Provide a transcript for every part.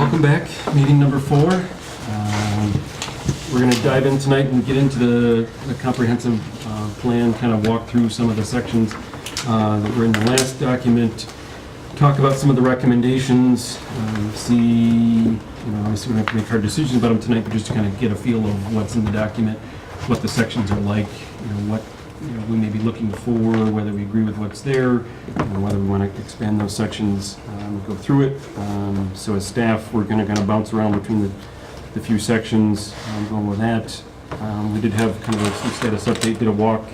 Welcome back, meeting number 4. We're going to dive in tonight and get into the comprehensive plan, kind of walk through some of the sections that were in the last document, talk about some of the recommendations, see, obviously we don't have to make hard decisions about them tonight, but just to kind of get a feel of what's in the document, what the sections are like, what we may be looking for, whether we agree with what's there, whether we want to expand those sections, go through it. So as staff, we're going to kind of bounce around between the few sections, going with that. We did have kind of a status update, did a walk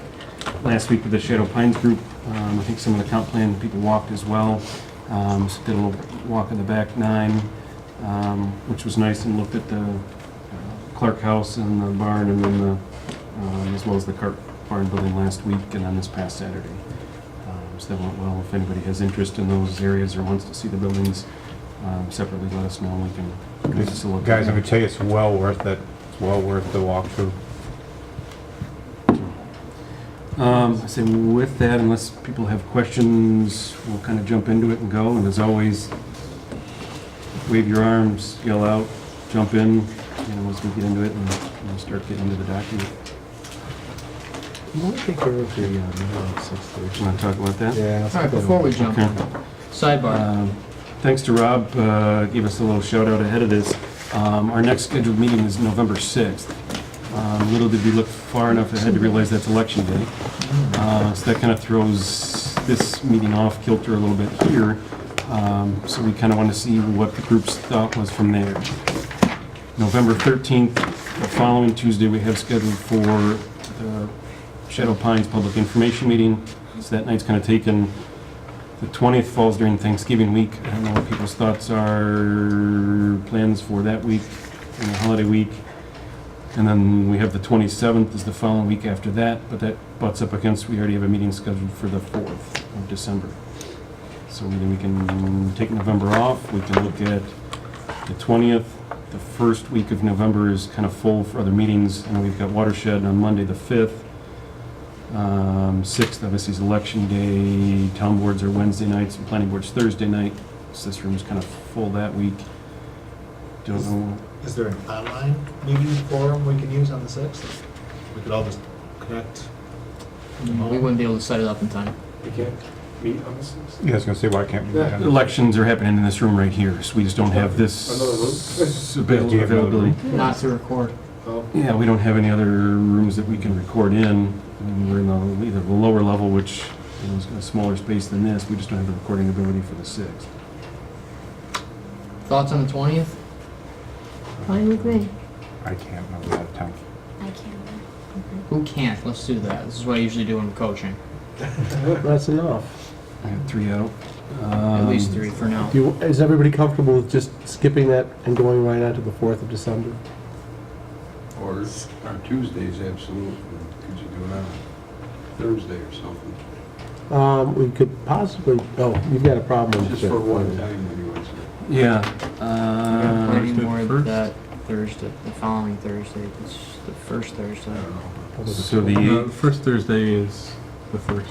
last week with the Shadow Pines group. I think some of the comp plan people walked as well. So did a little walk in the back 9, which was nice, and looked at the Clark House and the barn, and then as well as the Clark barn building last week, and then this past Saturday. So that went well. If anybody has interest in those areas or wants to see the buildings separately, let us know. We can give us a look. Guys, I'm going to tell you, it's well worth it. It's well worth the walkthrough. I say with that, unless people have questions, we'll kind of jump into it and go. And as always, wave your arms, yell out, jump in, as we get into it and start getting into the document. You want to take care of the 6:30? You want to talk about that? Yeah. All right, before we jump in, Okay. sidebar. Thanks to Rob, gave us a little shout out ahead of this. Our next scheduled meeting is November 6th. Little did we look far enough ahead to realize that's election day. So that kind of throws this meeting off kilter a little bit here. So we kind of want to see what the group's thought was from there. November 13th, the following Tuesday, we have scheduled for the Shadow Pines Public Information Meeting. So that night's kind of taken. The 20th falls during Thanksgiving week. I don't know what people's thoughts are, plans for that week, and the holiday week. And then we have the 27th is the following week after that, but that butts up against, we already have a meeting scheduled for the 4th of December. So either we can take November off, we can look at the 20th. The first week of November is kind of full for other meetings, and we've got Watershed on Monday the 5th. 6th obviously is election day, town boards are Wednesday nights, and planning board's Thursday night. So this room's kind of full that week. Don't know. Is there an online meeting forum we can use on the 6th? We could all just connect. We wouldn't be able to set it up in time. We can't meet on the 6th? Yeah, I was going to say, why can't we? Yeah. Elections are happening in this room right here, so we just don't have this availability. Not to record. Oh. Yeah, we don't have any other rooms that we can record in. I mean, we're in either the lower level, which is a smaller space than this. We just don't have the recording ability for the 6th. Thoughts on the 20th? Fine with me. I can't, I'll be out of town. I can't. Who can't? Let's do that. This is what I usually do when I'm coaching. That's enough. I have 3 out. At least 3 for now. Is everybody comfortable with just skipping that and going right on to the 4th of December? Or on Tuesdays, absolutely. Could you do it on Thursday or something? We could possibly, you've got a problem with Just it. for one time anyways. Yeah. Planning board that Thursday, the following Thursday. It's the first Thursday. I don't know. So the No, 8th. first Thursday is the 1st.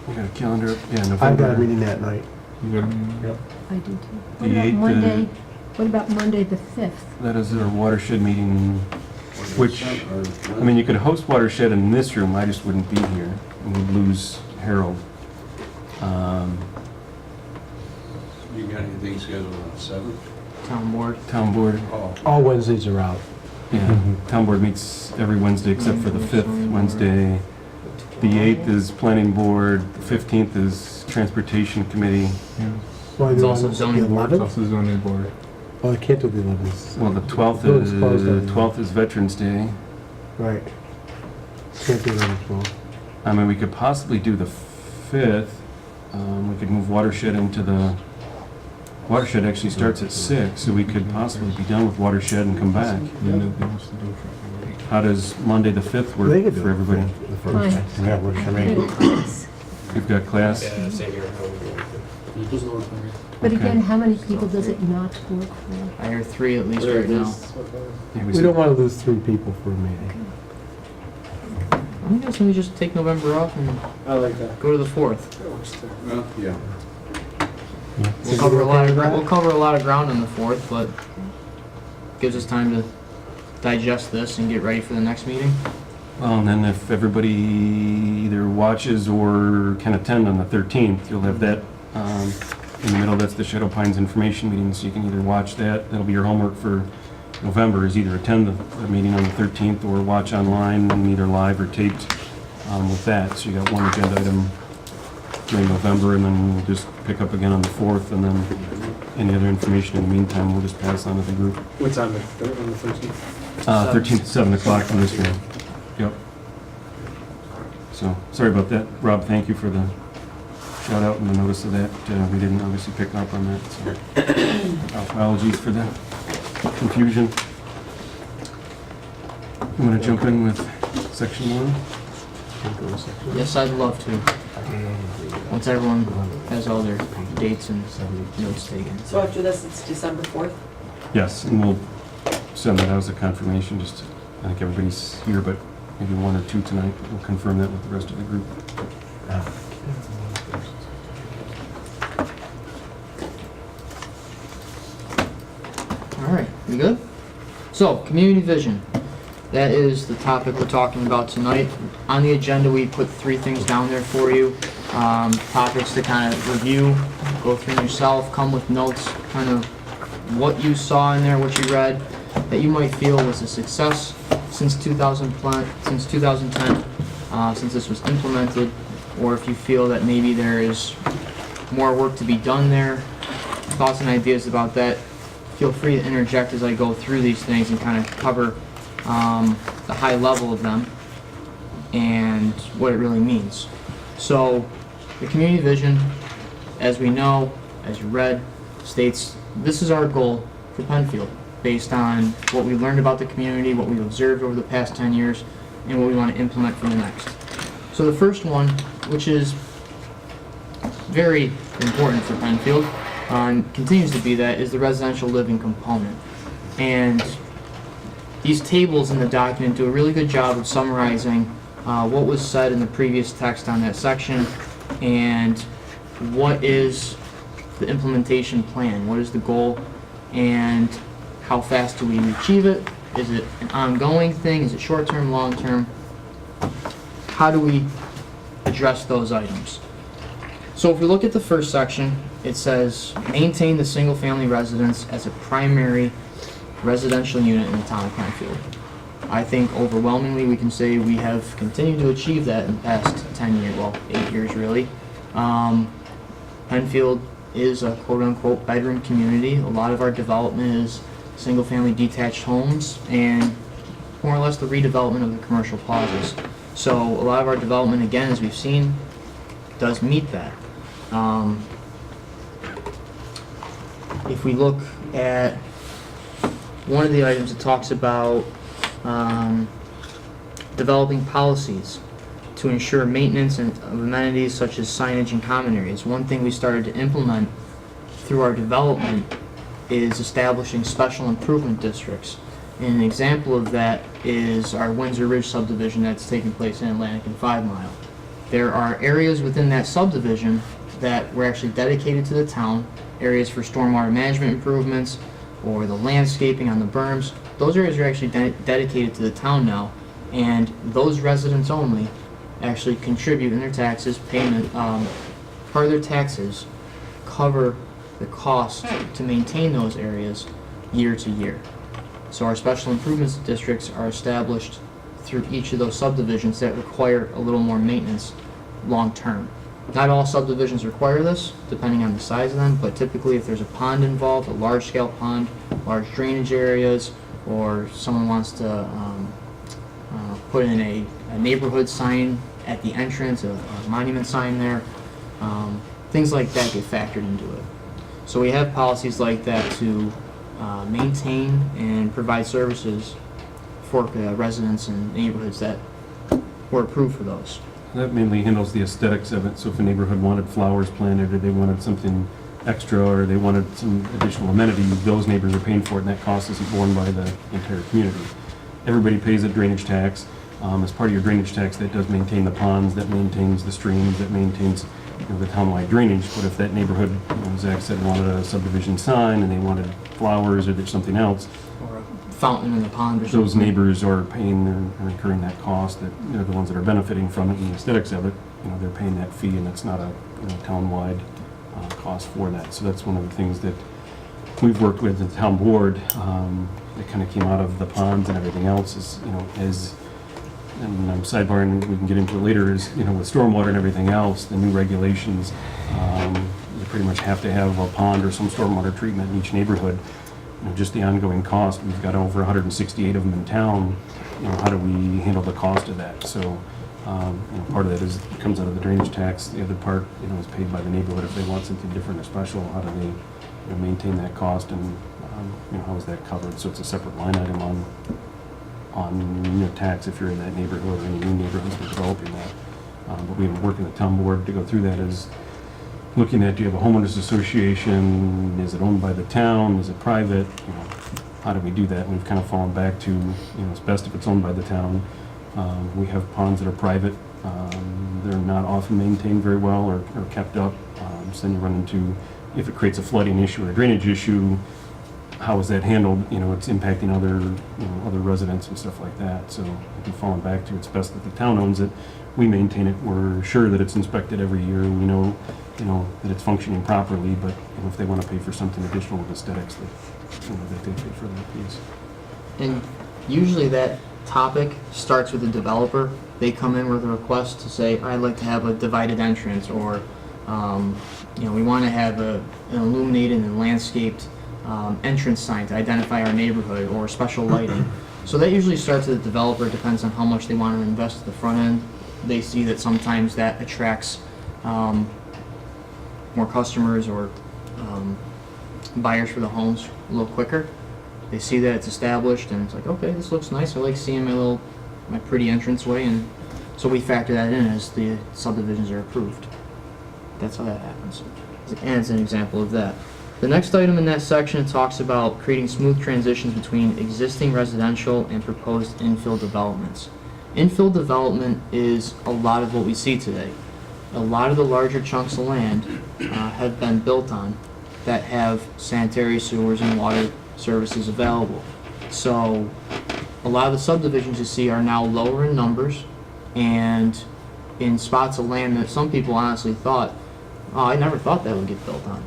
We got a calendar up. Yeah, November. I've got a meeting that night. You got Yep. I do too. The What about 8th, Monday? What about Monday the 5th? That is our watershed meeting, which, I mean, you could host watershed in this room, I just wouldn't be here, and we'd lose Harold. You got anything scheduled on the 7th? Town board. Town board, Oh, All Wednesdays are out. yeah, town board meets every Wednesday except for the 5th Wednesday. The 8th is planning board, the 15th is transportation committee. Well, It's you're also on zoning the board. 11th? also zoning board. Oh, I can't do the 11th. Well, the 12th Building's closed on the 12th is Veterans Day. Right. Can't do it on the 12th. I mean, we could possibly do the 5th. We could move watershed into the, watershed actually starts at 6, so we could possibly be done with watershed and come back. And then they wants to do it for every week. How does Monday the 5th They work could do for it everybody? The first. Fine. Yeah, works for me. We've got class. same here. But Okay. again, how many people does it not work for? I hear 3 at least right now. Yeah, We don't want to lose 3 people for a meeting. I guess we just take November off and I like that. go to the 4th. well, yeah. We'll cover a lot of ground on the 4th, but gives us time to digest this and get ready for the next meeting. Well, and then if everybody either watches or can attend on the 13th, you'll have that in the middle. That's the Shadow Pines information meeting, so you can either watch that. That'll be your homework for November, is either attend the meeting on the 13th or watch online, and either live or taped with that. So you got one agenda item during November, and then we'll just pick up again on the 4th, and then any other information in the meantime, we'll just pass on to the group. What's on the 13th? 13th at 7 o'clock from this room. Yep. So, sorry about that. Rob, thank you for the shout out and the notice of that. We didn't obviously pick up on that, so apologies for the confusion. You want to jump in with section 1? Yes, I'd love to. Once everyone has all their dates and notes taken. So after this, it's December 4th? Yes, and we'll send that out as a confirmation. Just, I think everybody's here, but maybe 1 or 2 tonight. We'll confirm that with the rest of the group. All right, we good? So, community vision. That is the topic we're talking about tonight. On the agenda, we put 3 things down there for you. Topics to kind of review, go through yourself, come with notes, kind of what you saw in there, what you read, that you might feel was a success since 2010, since this was implemented, or if you feel that maybe there is more work to be done there, thoughts and ideas about that. Feel free to interject as I go through these things and kind of cover the high level of them and what it really means. So, the community vision, as we know, as you read, states this is our goal for Penfield, based on what we learned about the community, what we've observed over the past 10 years, and what we want to implement for the next. So the first one, which is very important for Penfield, and continues to be that, is the residential living component. And these tables in the document do a really good job of summarizing what was said in the previous text on that section, and what is the implementation plan, what is the goal, and how fast do we achieve it? Is it an ongoing thing? Is it short-term, long-term? How do we address those items? So if we look at the first section, it says maintain the single-family residence as a primary residential unit in the town of Penfield. I think overwhelmingly we can say we have continued to achieve that in the past 10 years, well, 8 years really. Penfield is a quote-unquote bedroom community. A lot of our development is single-family detached homes and more or less the redevelopment of the commercial plazas. So a lot of our development, again, as we've seen, does meet that. If we look at one of the items, it talks about developing policies to ensure maintenance of amenities such as signage and common areas. One thing we started to implement through our development is establishing special improvement districts. And an example of that is our Windsor Ridge subdivision that's taking place in Atlantic and 5 Mile. There are areas within that subdivision that were actually dedicated to the town, areas for stormwater management improvements or the landscaping on the berms. Those areas are actually dedicated to the town now, and those residents only actually contribute in their taxes, payment, part of their taxes cover the cost to maintain those areas year to year. So our special improvements districts are established through each of those subdivisions that require a little more maintenance long term. Not all subdivisions require this, depending on the size of them, but typically if there's a pond involved, a large scale pond, large drainage areas, or someone wants to put in a neighborhood sign at the entrance, a monument sign there, things like that get factored into it. So we have policies like that to maintain and provide services for residents and neighborhoods that were approved for those. That mainly handles the aesthetics of it, so if a neighborhood wanted flowers planted, or they wanted something extra, or they wanted some additional amenity, those neighbors are paying for it, and that cost isn't borne by the entire community. Everybody pays a drainage tax. As part of your drainage tax, that does maintain the ponds, that maintains the streams, that maintains the townwide drainage, but if that neighborhood, Zach said, wanted a subdivision sign and they wanted flowers or there's something else, Or a fountain in the pond or something. those neighbors are paying, they're incurring that cost, that, the ones that are benefiting from it and the aesthetics of it, they're paying that fee, and it's not a, townwide cost for that. So that's one of the things that we've worked with the town board, that kind of came out of the ponds and everything else is, and I'm sidebarring, we can get into it later, is, with stormwater and everything else, the new regulations, you pretty much have to have a pond or some stormwater treatment in each neighborhood. Just the ongoing cost, we've got over 168 of them in town, how do we handle the cost of that? So, part of that is, comes out of the drainage tax, the other part, is paid by the neighborhood if they want something different or special, how do they, maintain that cost, and, how is that covered? So it's a separate line item on tax if you're in that neighborhood or any new neighborhoods we're developing that. But we've been working with the town board to go through that, as looking at, do you have a homeowners association, is it owned by the town, is it private, how do we do that? And we've kind of fallen back to, it's best if it's owned by the town. We have ponds that are private, they're not often maintained very well or kept up, so then you run into, if it creates a flooding issue or a drainage issue, how is that handled? It's impacting other residents and stuff like that. So we've fallen back to, it's best that the town owns it. We maintain it. We're sure that it's inspected every year. We know, that it's functioning properly. But if they want to pay for something additional with aesthetics, that they pay for that piece. And usually that topic starts with the developer. They come in with a request to say, I'd like to have a divided entrance, or we want to have an illuminated and landscaped entrance sign to identify our neighborhood, or special lighting. So that usually starts with the developer. It depends on how much they want to invest at the front end. They see that sometimes that attracts more customers or buyers for the homes a little quicker. They see that it's established and it's like, okay, this looks nice. I like seeing my pretty entranceway, and so we factor that in as the subdivisions are approved. That's how that happens. And it's an example of that. The next item in that section talks about creating smooth transitions between existing residential and proposed infill developments. Infill development is a lot of what we see today. A lot of the larger chunks of land have been built on that have sanitary sewers and water services available. So a lot of the subdivisions you see are now lower in numbers and in spots of land that some people honestly thought, oh, I never thought that would get built on.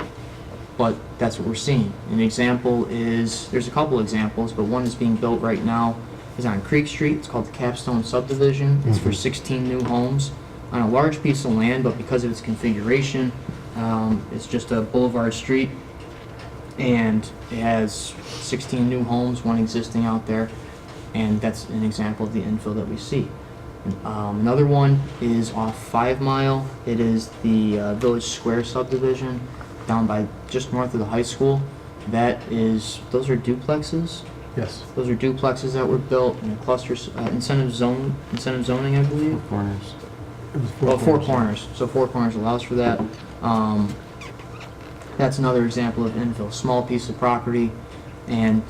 But that's what we're seeing. An example is, there's a couple examples, but one is being built right now, is on Creek Street. It's called the Capstone Subdivision. It's for 16 new homes on a large piece of land, but because of its configuration, it's just a boulevard street, and it has 16 new homes, one existing out there, and that's an example of the infill that we see. Another one is off 5 Mile. It is the Village Square subdivision down by just north of the high school. Those are duplexes. Yes. Those are duplexes that were built in a cluster, incentive zoning, I believe. Four corners. It was Well, Four Corners. So Four Corners allows for that. That's another example of infill. Small piece of property, and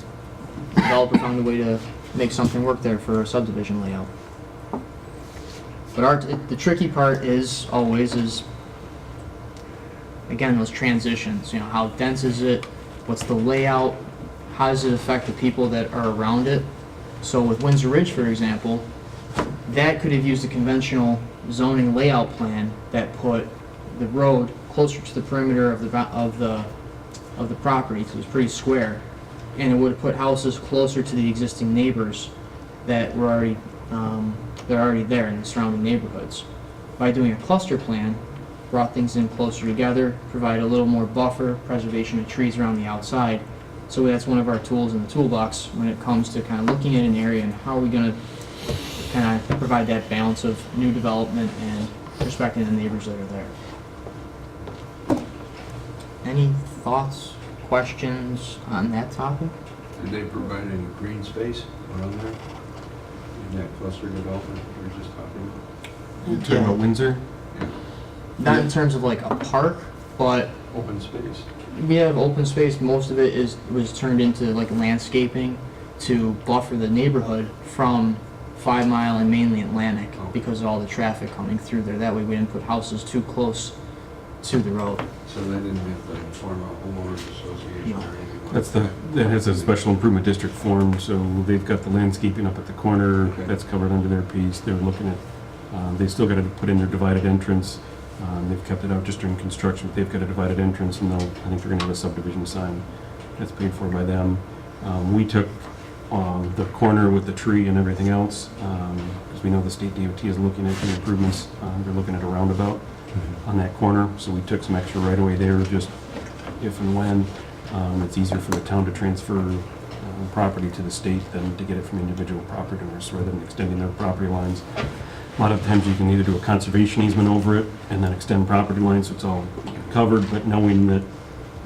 the developer found a way to make something work there for a subdivision layout. But the tricky part is again, those transitions. How dense is it? What's the layout? How does it affect the people that are around it? So with Windsor Ridge, for example, that could have used a conventional zoning layout plan that put the road closer to the perimeter of the property, because it was pretty square, and it would have put houses closer to the existing neighbors that were already there in the surrounding neighborhoods. By doing a cluster plan, brought things in closer together, provide a little more buffer, preservation of trees around the outside. So that's one of our tools in the toolbox when it comes to kind of looking at an area and how are we going to kind of provide that balance of new development and respecting the neighbors that are there. Any thoughts, questions on that topic? Did they provide any green space around there? In that cluster development we were just talking about? You talking about Windsor? Yeah. Not in terms of like a park, but Open space. we have open space. Most of it was turned into like landscaping to buffer the neighborhood from 5 Mile and mainly Atlantic, because of all the traffic coming through there. That way we didn't put houses too close to the road. So they didn't have to form a homeowners association or anything like That's that? that has a special improvement district form, so they've got the landscaping up at the corner, Okay. that's covered under their piece. They're looking at, they still gotta put in their divided entrance. They've kept it out just during construction, but they've got a divided entrance, and they'll, I think they're gonna have a subdivision sign that's paid for by them. We took the corner with the tree and everything else, because we know the state DOT is looking at the improvements. They're looking at a roundabout on that corner, so we took some extra right away there, just if and when. It's easier for the town to transfer property to the state than to get it from individual property owners, rather than extending their property lines. A lot of times you can either do a conservation easement over it and then extend property lines, so it's all covered, but knowing that,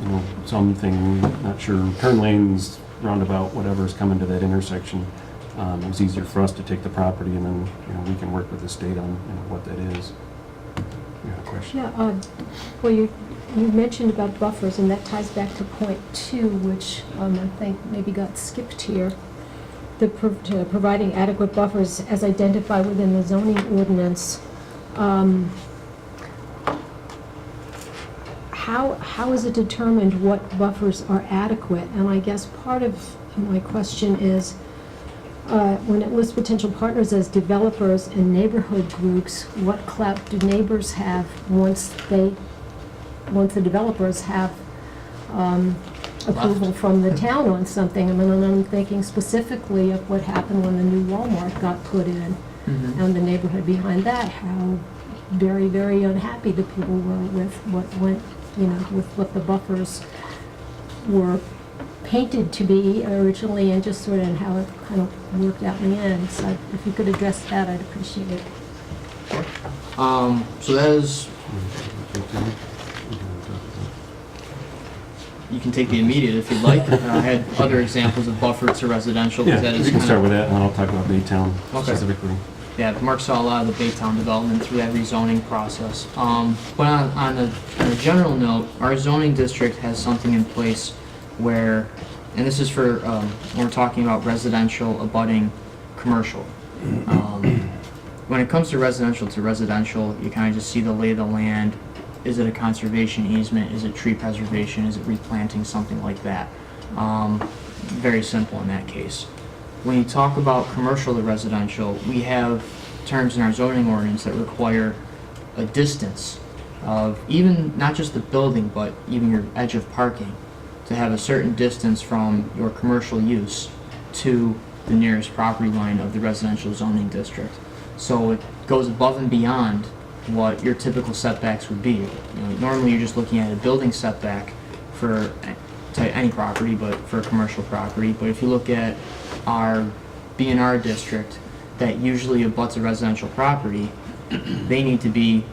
you know, something, not sure, turn lanes, roundabout, whatever is coming to that intersection, it was easier for us to take the property, and then, you know, we can work with the state on, you know, what that is. You got a question? Yeah, well, you mentioned about buffers, and that ties back to point 2, which I think maybe got skipped here. Providing adequate buffers as identified within the zoning ordinance. How is it determined what buffers are adequate? And I guess part of my question is, when it lists potential partners as developers and neighborhood groups, what clout do neighbors have once the developers have approval from the town on something? I mean, and I'm thinking specifically of what happened when the new Walmart got put in, and the neighborhood behind that, how very, very unhappy the people were with what went, you know, with what the buffers were painted to be originally, and just sort of how it kind of worked out in the end. So if you could address that, I'd appreciate it. So that is, you can take the immediate if you'd like. I had other examples of buffer to residential. 'Cause Yeah, that is we can kind start of, with that, and then I'll talk about Baytown Okay. specifically. yeah, Mark saw a lot of the Baytown development through that rezoning process. But on a general note, our zoning district has something in place where, and this is for, when we're talking about residential abutting commercial. When it comes to residential, you kind of just see the lay of the land. Is it a conservation easement? Is it tree preservation? Is it replanting? Something like that. Very simple in that case. When you talk about commercial to residential, we have terms in our zoning ordinance that require a distance of even, not just the building, but even your edge of parking, to have a certain distance from your commercial use to the nearest property line of the residential zoning district. So it goes above and beyond what your typical setbacks would be. You know, normally you're just looking at a building setback for any property, but for a commercial property. But if you look at our B&R district that usually abuts a residential property, they need to be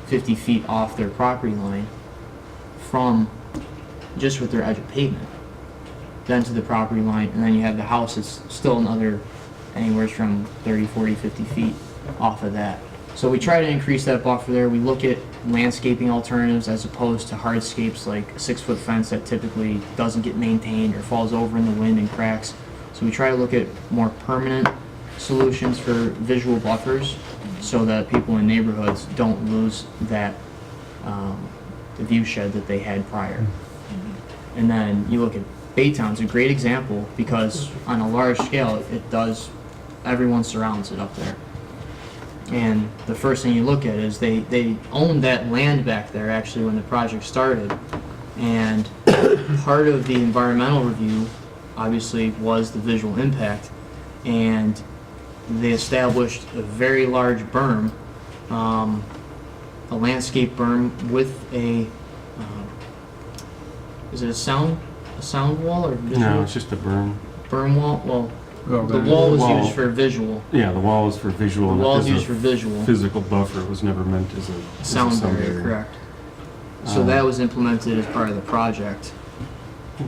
50 feet off their property line from just with their edge of pavement, then to the property line, and then you have the house that's still another anywhere from 30, 40, 50 feet off of that. So we try to increase that buffer there. We look at landscaping alternatives as opposed to hardscapes like a 6-foot fence that typically doesn't get maintained or falls over in the wind and cracks. So we try to look at more permanent solutions for visual buffers so that people in neighborhoods don't lose that the view shed that they had prior. And then you look at Baytown's a great example because on a large scale, it does, everyone surrounds it up there. And the first thing you look at is they owned that land back there actually when the project started. And part of the environmental review obviously was the visual impact. And they established a very large berm, a landscape berm with a, is it a sound wall or visual? No, it's just a berm. Berm wall? Well, Oh, the that wall was wall. used for visual. Yeah, the wall is for visual. The and wall it is is used a for visual. physical buffer. It was never meant as a Sound barrier, correct. So that was implemented as part of the project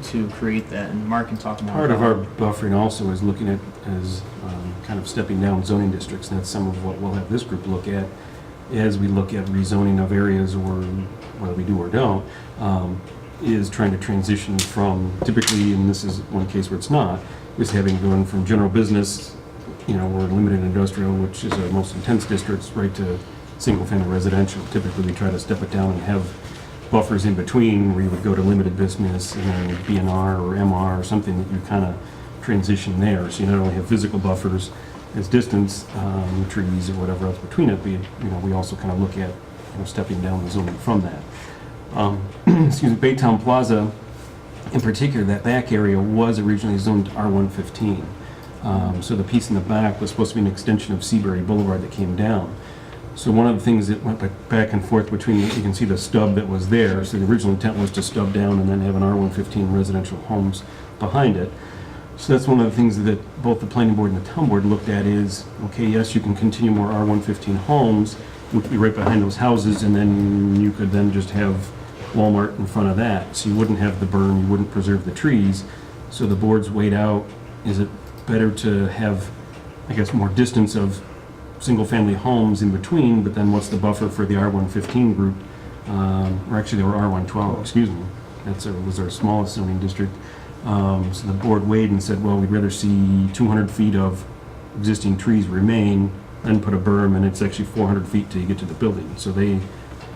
to create that, and Mark can talk more Part of our about buffering also is looking at as kind of stepping down zoning districts, and that's some of what we'll have this group look at as we look at rezoning of areas, or whether we do or don't, is trying to transition from, typically, and this is one case where it's not, is having gone from general business, you know, or limited industrial, which is our most intense districts, right to single-family residential. Typically, we try to step it down and have buffers in between where you would go to limited business and then B&R or MR or something that you kind of transition there. So you not only have physical buffers as distance, trees or whatever else between it, but we also kind of look at stepping down the zoning from that. Excuse me, Baytown Plaza, in particular, that back area was originally zoned R115. So the piece in the back was supposed to be an extension of Seabury Boulevard that came down. So one of the things that went back and forth between, you can see the stub that was there. So the original intent was to stub down and then have an R115 residential homes behind it. So that's one of the things that both the planning board and the town board looked at is, okay, yes, you can continue more R115 homes, which would be right behind those houses, and then you could then just have Walmart in front of that. So you wouldn't have the berm, you wouldn't preserve the trees. So the boards weighed out, is it better to have, I guess, more distance of single-family homes in between, but then what's the buffer for the R115 group? Or actually, they were R112, excuse me. Was our smallest zoning district. So the board weighed and said, well, we'd rather see 200 feet of existing trees remain than put a berm, and it's actually 400 feet till you get to the building. So they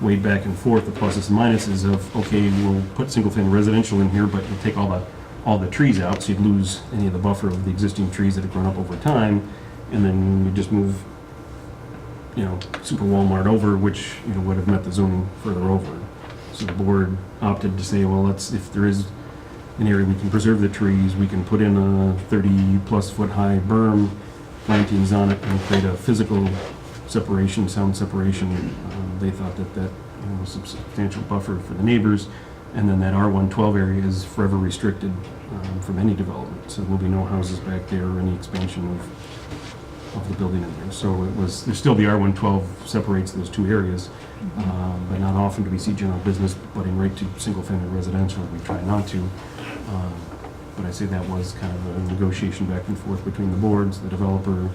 weighed back and forth the pluses and minuses of, okay, we'll put single-family residential in here, but you'll take all the trees out, so you'd lose any of the buffer of the existing trees that have grown up over time, and then you just move, Super Walmart over, which, would have met the zoning further over. So the board opted to say, well, if there is an area we can preserve the trees, we can put in a 30-plus foot high berm, plantings on it, and create a physical separation, sound separation. They thought that was a substantial buffer for the neighbors, and then that R112 area is forever restricted from any development. So there'll be no houses back there or any expansion of the building in there. So there's still the R112 separates those two areas, but not often do we see general business butting right to single-family residential. We try not to. But I say that was kind of a negotiation back and forth between the boards, the developer.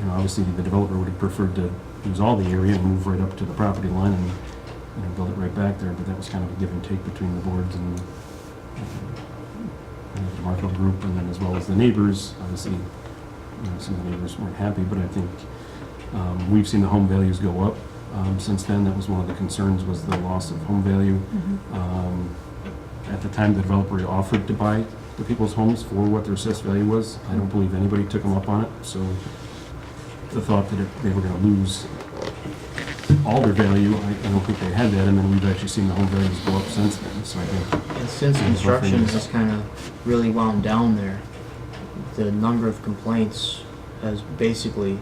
Obviously the developer would have preferred to use all the area and move right up to the property line and build it right back there, but that was kind of a give and take between the boards and the Marco group, and then as well as the neighbors. Obviously, some of the neighbors weren't happy, but I think we've seen the home values go up since then. That was one of the concerns, was the loss of home value. At the time the developer offered to buy the people's homes for what their assessed value was, I don't believe anybody took them up on it. So the thought that they were going to lose all their value, I don't think they had that, and then we've actually seen the home values go up since then. So I think, And since construction has kind of really wound down there, the number of complaints has basically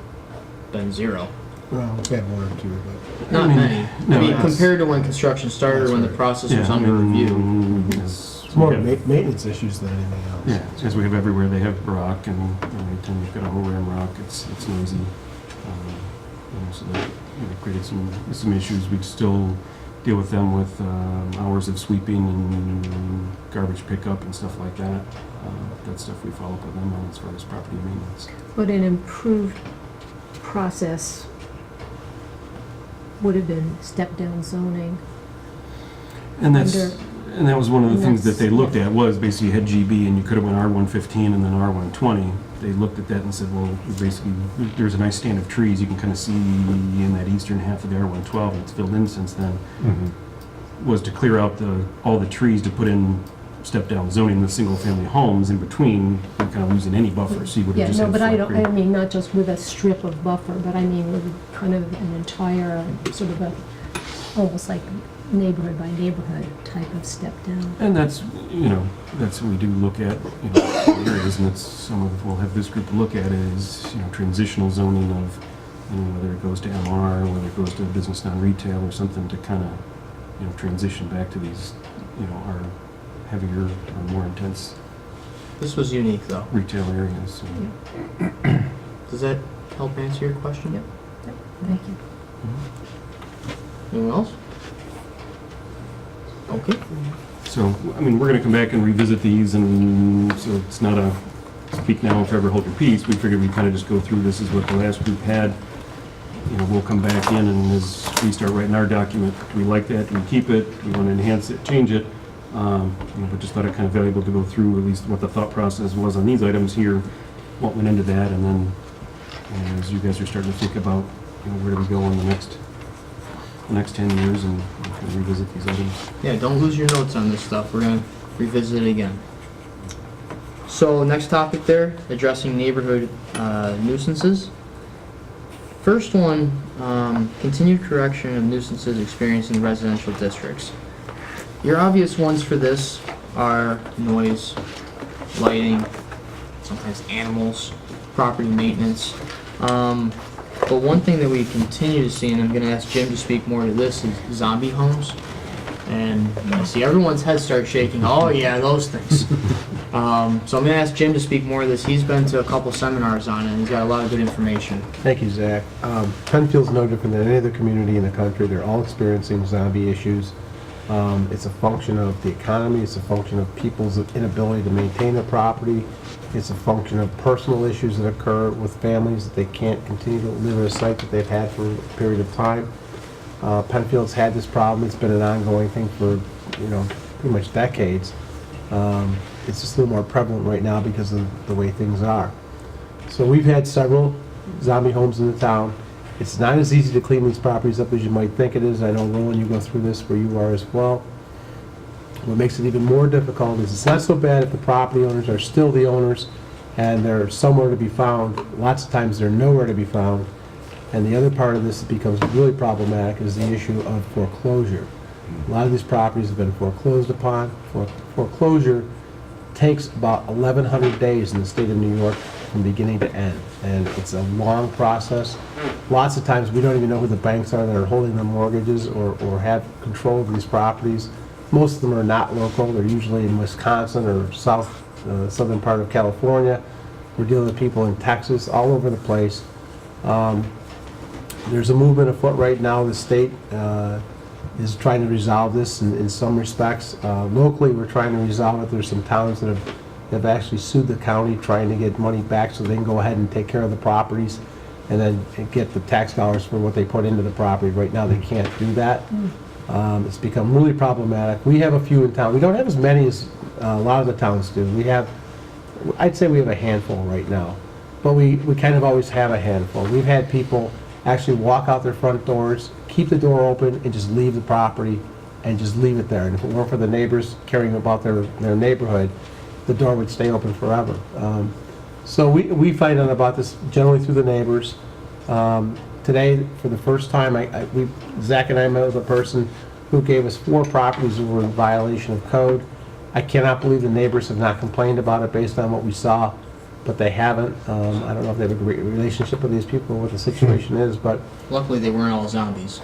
been zero. Well, we've had one or two, but Not many. no, I mean, it's- compared to when construction started, or when the process was under review. it's more maintenance issues than anything else. Yeah, as we have everywhere, they have rock, and anytime you've got a whole ram rock, it's noisy. So that created some issues. We'd still deal with them with hours of sweeping and garbage pickup and stuff like that. That stuff we follow up with them on as far as property maintenance. But an improved process would have been step-down zoning. And that was one of the and things that that's- they looked at, was basically you had GB and you could have went R115 and then R120. They looked at that and said, well, basically, there's a nice stand of trees you can kind of see in that eastern half of the R112, and it's filled in since then, was to clear out all the trees to put in step-down zoning, the single-family homes in between, you're kind of losing any buffer, so you would have Yeah, just no, had but I flat grade. mean not just with a strip of buffer, but I mean with kind of an entire, sort of almost like neighborhood by neighborhood type of step down. And that's what we do look at, areas, and that's some of, we'll have this group look at is, transitional zoning of, whether it goes to MR, whether it goes to business non-retail or something to kind of, transition back to these, our heavier or more intense This was unique, though. retail areas. So. Does that help answer your question? Yep. Thank you. Anyone else? Okay. So, we're going to come back and revisit these, and so it's not a speak now and forever hold your peace. We figured we'd kind of just go through this as what the last group had. We'll come back in, and as we start writing our document, do we like that? Do we keep it? Do we want to enhance it, change it? But just thought it kind of valuable to go through at least what the thought process was on these items here, what went into that, and then as you guys are starting to think about, where do we go in the next 10 years and We'll revisit these items. Yeah, don't lose your notes on this stuff. We're gonna revisit it again. So next topic there, addressing neighborhood nuisances. First one, continued correction of nuisances experienced in residential districts. Your obvious ones for this are noise, lighting, sometimes animals, property maintenance. But one thing that we continue to see, and I'm gonna ask Jim to speak more to this, is zombie homes. And I see everyone's head start shaking. Oh yeah, those things. So I'm gonna ask Jim to speak more of this. He's been to a couple seminars on it, and he's got a lot of good information. Thank you, Zach. Penfield's no different than any other community in the country. They're all experiencing zombie issues. It's a function of the economy. It's a function of people's inability to maintain their property. It's a function of personal issues that occur with families that they can't continue to live at a site that they've had for a period of time. Penfield's had this problem. It's been an ongoing thing for, pretty much decades. It's just a little more prevalent right now because of the way things are. So we've had several zombie homes in the town. It's not as easy to clean these properties up as you might think it is. I know, Roland, you go through this where you are as well. What makes it even more difficult is it's not so bad if the property owners are still the owners and they're somewhere to be found. Lots of times they're nowhere to be found. And the other part of this that becomes really problematic is the issue of foreclosure. A lot of these properties have been foreclosed upon. Foreclosure takes about 1,100 days in the state of New York from beginning to end. And it's a long process. Lots of times we don't even know who the banks are that are holding the mortgages or have control of these properties. Most of them are not local. They're usually in Wisconsin or southern part of California. We're dealing with people in Texas, all over the place. There's a movement afoot right now. The state is trying to resolve this in some respects. Locally, we're trying to resolve it. There's some towns that have actually sued the county trying to get money back so they can go ahead and take care of the properties and then get the tax dollars for what they put into the property. Right now, they can't do that. It's become really problematic. We have a few in town. We don't have as many as a lot of the towns do. I'd say we have a handful right now, but we kind of always have a handful. We've had people actually walk out their front doors, keep the door open, and just leave the property and just leave it there. And if it weren't for the neighbors caring about their neighborhood, the door would stay open forever. So we find out about this generally through the neighbors. Today, for the first time, Zach and I met with a person who gave us 4 properties that were in violation of code. I cannot believe the neighbors have not complained about it based on what we saw, but they haven't. I don't know if they have a great relationship with these people or what the situation is, but Luckily, they weren't all zombies.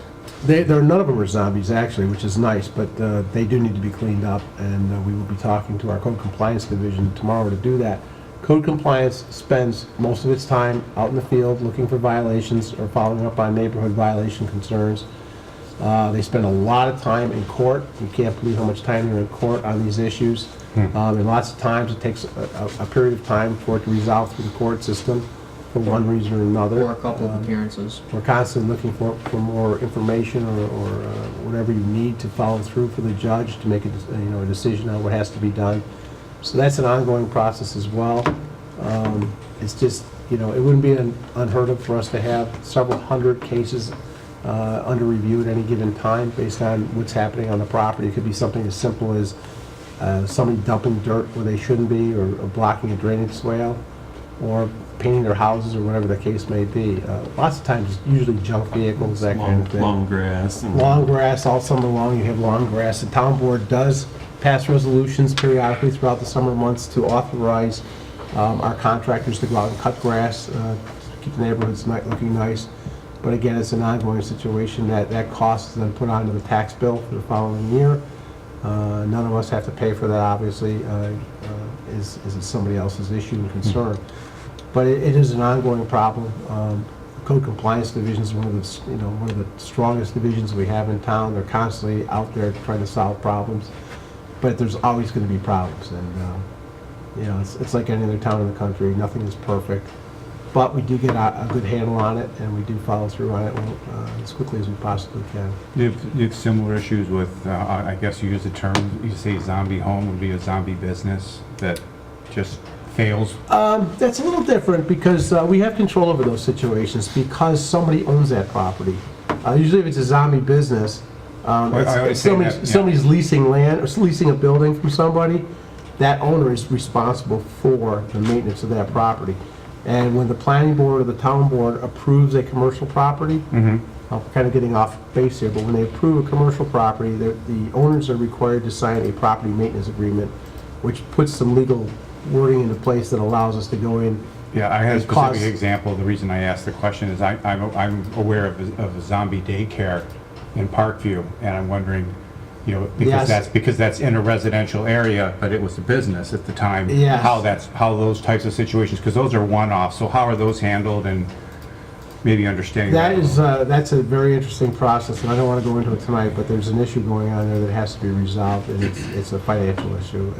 none of them are zombies, actually, which is nice, but they do need to be cleaned up, and we will be talking to our Code Compliance Division tomorrow to do that. Code Compliance spends most of its time out in the field looking for violations or following up on neighborhood violation concerns. They spend a lot of time in court. You can't believe how much time they're in court on these issues. And lots of times it takes a period of time for it to resolve through the court system for one reason or another. Or a couple of appearances. We're constantly looking for more information or whatever you need to follow through for the judge to make a decision on what has to be done. So that's an ongoing process as well. It's just, it wouldn't be unheard of for us to have several hundred cases under review at any given time based on what's happening on the property. It could be something as simple as somebody dumping dirt where they shouldn't be, or blocking a drainage swale, or painting their houses, or whatever the case may be. Lots of times, it's usually junk vehicles, that kind of thing. Long grass. Long grass, all summer long, you have long grass. The town board does pass resolutions periodically throughout the summer months to authorize our contractors to go out and cut grass, keep the neighborhoods looking nice. But again, it's an ongoing situation that cost is then put onto the tax bill for the following year. None of us have to pay for that, obviously. Is it somebody else's issue and concern? But it is an ongoing problem. Code Compliance Division is one of the strongest divisions we have in town. They're constantly out there trying to solve problems, but there's always going to be problems, and it's like any other town in the country. Nothing is perfect, but we do get a good handle on it, and we do follow through on it as quickly as we possibly can. You have similar issues with, I guess you use the term, you say zombie home would be a zombie business that just fails? That's a little different because we have control over those situations because somebody owns that property. Usually if it's a zombie business, I always say Somebody's that, yeah. somebody's leasing land, or leasing a building from somebody, that owner is responsible for the maintenance of that property. And when the planning board or the town board approves a commercial property, Mhm. I'm kind of getting off base here, but when they approve a commercial property, the owners are required to sign a property maintenance agreement, which puts some legal wording into place that allows us to go in. Yeah, I had a and cause- specific example. The reason I asked the question is I'm aware of a zombie daycare in Parkview, and I'm wondering, Yes. because that's in a residential area, but it was a business at the time. Yes. How those types of situations, because those are one-off, so how are those handled, and maybe understanding that? That's a very interesting process, and I don't want to go into it tonight, but there's an issue going on there that has to be resolved, and it's a financial issue,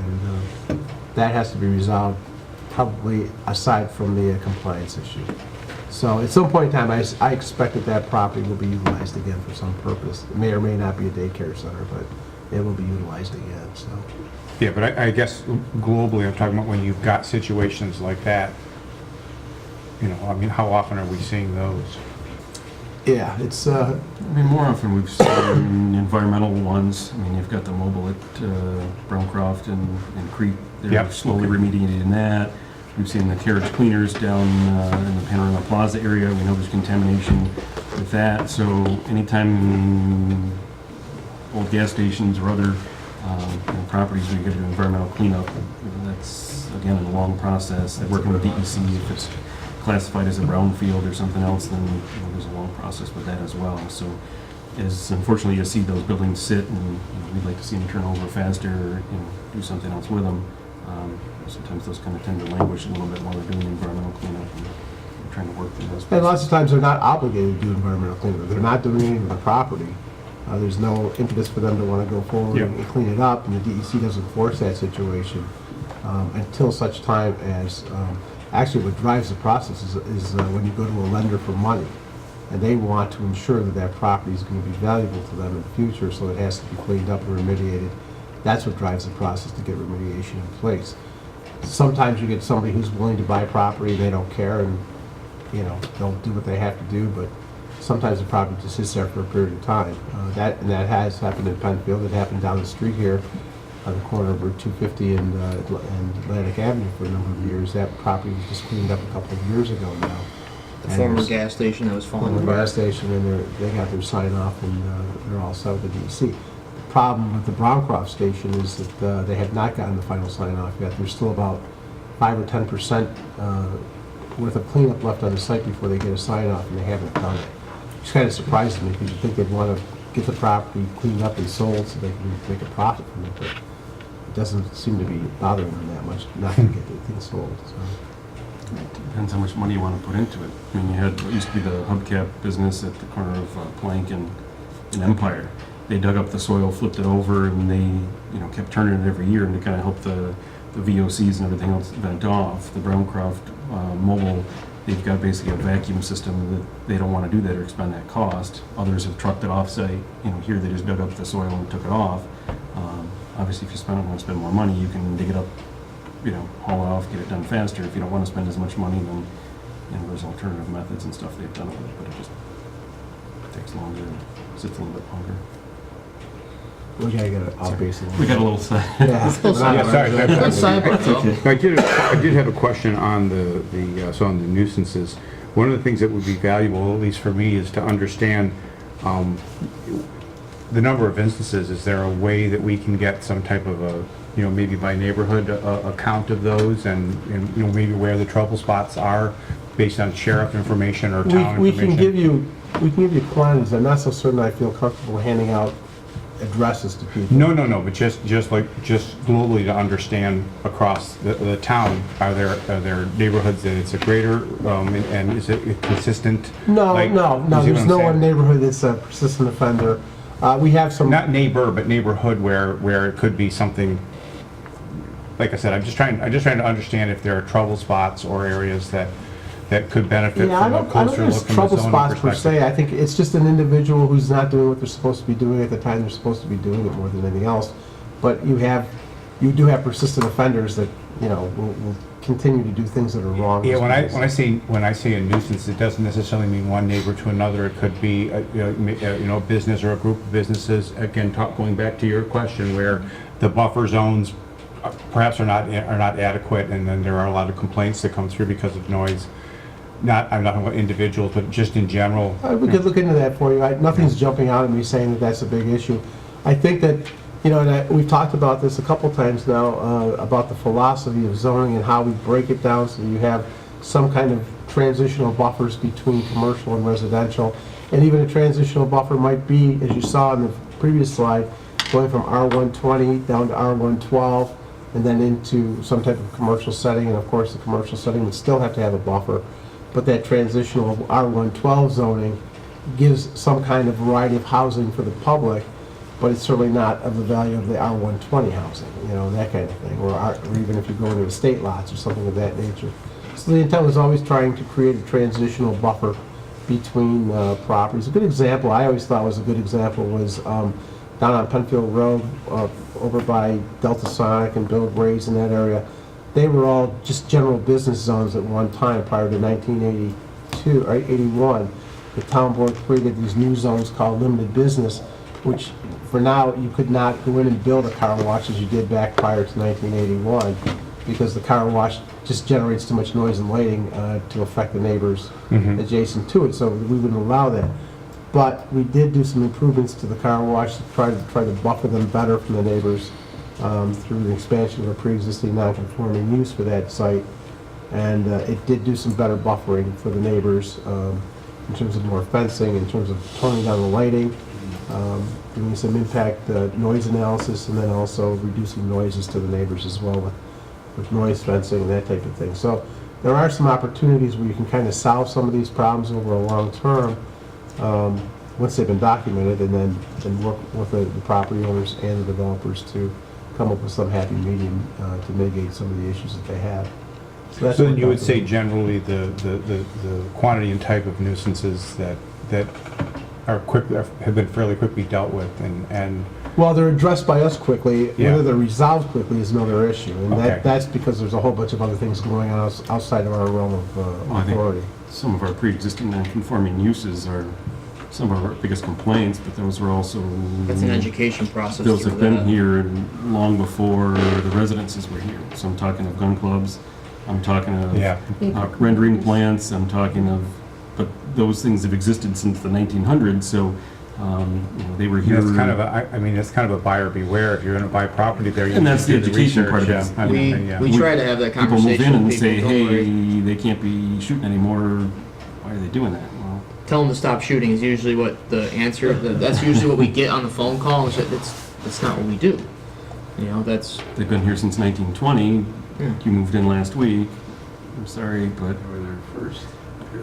and that has to be resolved probably aside from the compliance issue. So at some point in time, I expect that property will be utilized again for some purpose. It may or may not be a daycare center, but it will be utilized again, so. Yeah, but I guess globally, I'm talking about when you've got situations like that, how often are we seeing those? Yeah, it's, I mean, more often we've seen environmental ones. I mean, you've got the mobile at Browncroft and Creek. They're Yep. slowly remediating that. We've seen the carriage cleaners down in the Panorama Plaza area. We know there's contamination with that. So anytime old gas stations or other properties where you get to do environmental cleanup, that's, again, a long process. They're working with DEC. If it's classified as a brownfield or something else, then there's a long process with that as well. So as unfortunately you see those buildings sit, and we'd like to see them turn over faster or do something else with them. Sometimes those kind of tend to languish a little bit while they're doing environmental cleanup and trying to work through those. and lots of times they're not obligated to do environmental cleanup. They're not doing anything with the property. There's no impetus for them to want to go forward Yeah. and clean it up, and the DEC doesn't force that situation until such time as, actually what drives the process is when you go to a lender for money, and they want to ensure that that property is going to be valuable to them in the future, so it has to be cleaned up and remediated. That's what drives the process to get remediation in place. Sometimes you get somebody who's willing to buy property, they don't care, and, they'll do what they have to do, but sometimes the property just sits there for a period of time. That has happened in Penfield. It happened down the street here on the corner of Route 250 and Atlantic Avenue for a number of years. That property was just cleaned up a couple of years ago now. The And former there's- gas station that was falling Former apart. gas station, and they got their sign off, and they're all set with the DEC. The problem with the Browncroft station is that they have not gotten the final sign off yet. There's still about 5 or 10% worth of cleanup left on the site before they get a sign off, and they haven't done it. It's kind of surprising me, because you think they'd want to get the property cleaned up and sold so they can make a profit from it, but it doesn't seem to be bothering them that much not to get the thing sold, so. Depends how much money you want to put into it. I mean, you had what used to be the hubcap business at the corner of Plank and Empire. They dug up the soil, flipped it over, and they, kept turning it every year, and to kind of help the VOCs and everything else vent off. The Browncroft mobile, they've got basically a vacuum system that they don't want to do that or expend that cost. Others have trucked it off-site. Here they just dug up the soil and took it off. Obviously, if you want to spend more money, you can dig it up, haul it off, get it done faster. If you don't want to spend as much money, then there's alternative methods and stuff they've done with it, but it just takes longer and sits a little bit longer. We gotta get it off base. We got a little side. Yeah. Still We're not- sorry. Good sidebar, though. I did have a question on on the nuisances. One of the things that would be valuable, at least for me, is to understand the number of instances. Is there a way that we can get some type of a, maybe by neighborhood, a count of those, and maybe where the trouble spots are based on sheriff information or town We information? we can give you quantities. I'm not so certain I feel comfortable handing out addresses to people. No, but just globally to understand across the town, are there neighborhoods that it's a greater, and is it consistent? No, Like, you see what there's I'm no saying? one neighborhood that's a persistent offender. We have some. Not neighbor, but neighborhood where it could be something, like I said, I'm just trying to understand if there are trouble spots or areas that could benefit Yeah, I from a don't closer think look there's from a trouble zoning spots per perspective. se. I think it's just an individual who's not doing what they're supposed to be doing at the time they're supposed to be doing it more than anything else. But you have you do have persistent offenders that, you know, will continue to do things that are wrong. Yeah, when I say a nuisance, it doesn't necessarily mean one neighbor to another. It could be, a business or a group of businesses. Again, going back to your question, where the buffer zones perhaps are not adequate, and then there are a lot of complaints that come through because of noise. I'm not talking about individuals, but just in general. We could look into that for you. Nothing's jumping out at me saying that that's a big issue. I think that, you know, and we've talked about this a couple times now, about the philosophy of zoning and how we break it down so that you have some kind of transitional buffers between commercial and residential. And even a transitional buffer might be, as you saw in the previous slide, going from R120 down to R112 and then into some type of commercial setting. And of course, the commercial setting would still have to have a buffer. But that transitional R112 zoning gives some kind of variety of housing for the public, but it's certainly not of the value of the R120 housing, you know, that kind of thing, or even if you go into estate lots or something of that nature. So the intent was always trying to create a transitional buffer between properties. A good example, I always thought was a good example, was down on Penfield Road, over by Delta Sonic and Bill Gray's in that area. They were all just general business zones at one time prior to 1982 or 81. The town board created these new zones called limited business, which for now you could not go in and build a car wash as you did back prior to 1981, because the car wash just generates too much noise and lighting to affect the neighbors adjacent to it, so we wouldn't allow that. But we did do some improvements to the car wash to try to buffer them better from the neighbors through the expansion of a pre-existing non-conforming use for that site. And it did do some better buffering for the neighbors in terms of more fencing, in terms of toning down the lighting, doing some impact noise analysis, and then also reducing noises to the neighbors as well with noise fencing and that type of thing. So there are some opportunities where you can kind of solve some of these problems over a long term once they've been documented, and then work with the property owners and the developers to come up with some happy medium to mitigate some of the issues that they have. So then you would say generally the quantity and type of nuisances that have been fairly quickly dealt with, and well, they're addressed by us quickly. Yeah. Whether they're resolved quickly is another issue, and Okay. that's because there's a whole bunch of other things going on outside of our realm of I think authority. some of our pre-existing non-conforming uses are some of our biggest complaints, but those were also... That's an education process. Those through have been that. here long before the residences were here. So I'm talking of gun clubs, I'm talking of rendering plants, I'm talking of... But those things have existed since the 1900s, so they were here... It's kind of it's kind of a buyer beware. If you're going to buy property there, you And need that's to the do education part of research, it. yeah. We try to have that People move conversation in and with say, people. Don't worry. hey, they can't be shooting anymore. Why are they doing that? Well, Tell them to stop shooting is usually what the answer. That's usually what we get on the phone call. Is that that's not what we do. You know, that's they've been here since 1920. Yeah. You moved in last week. I'm sorry, but... They were there first.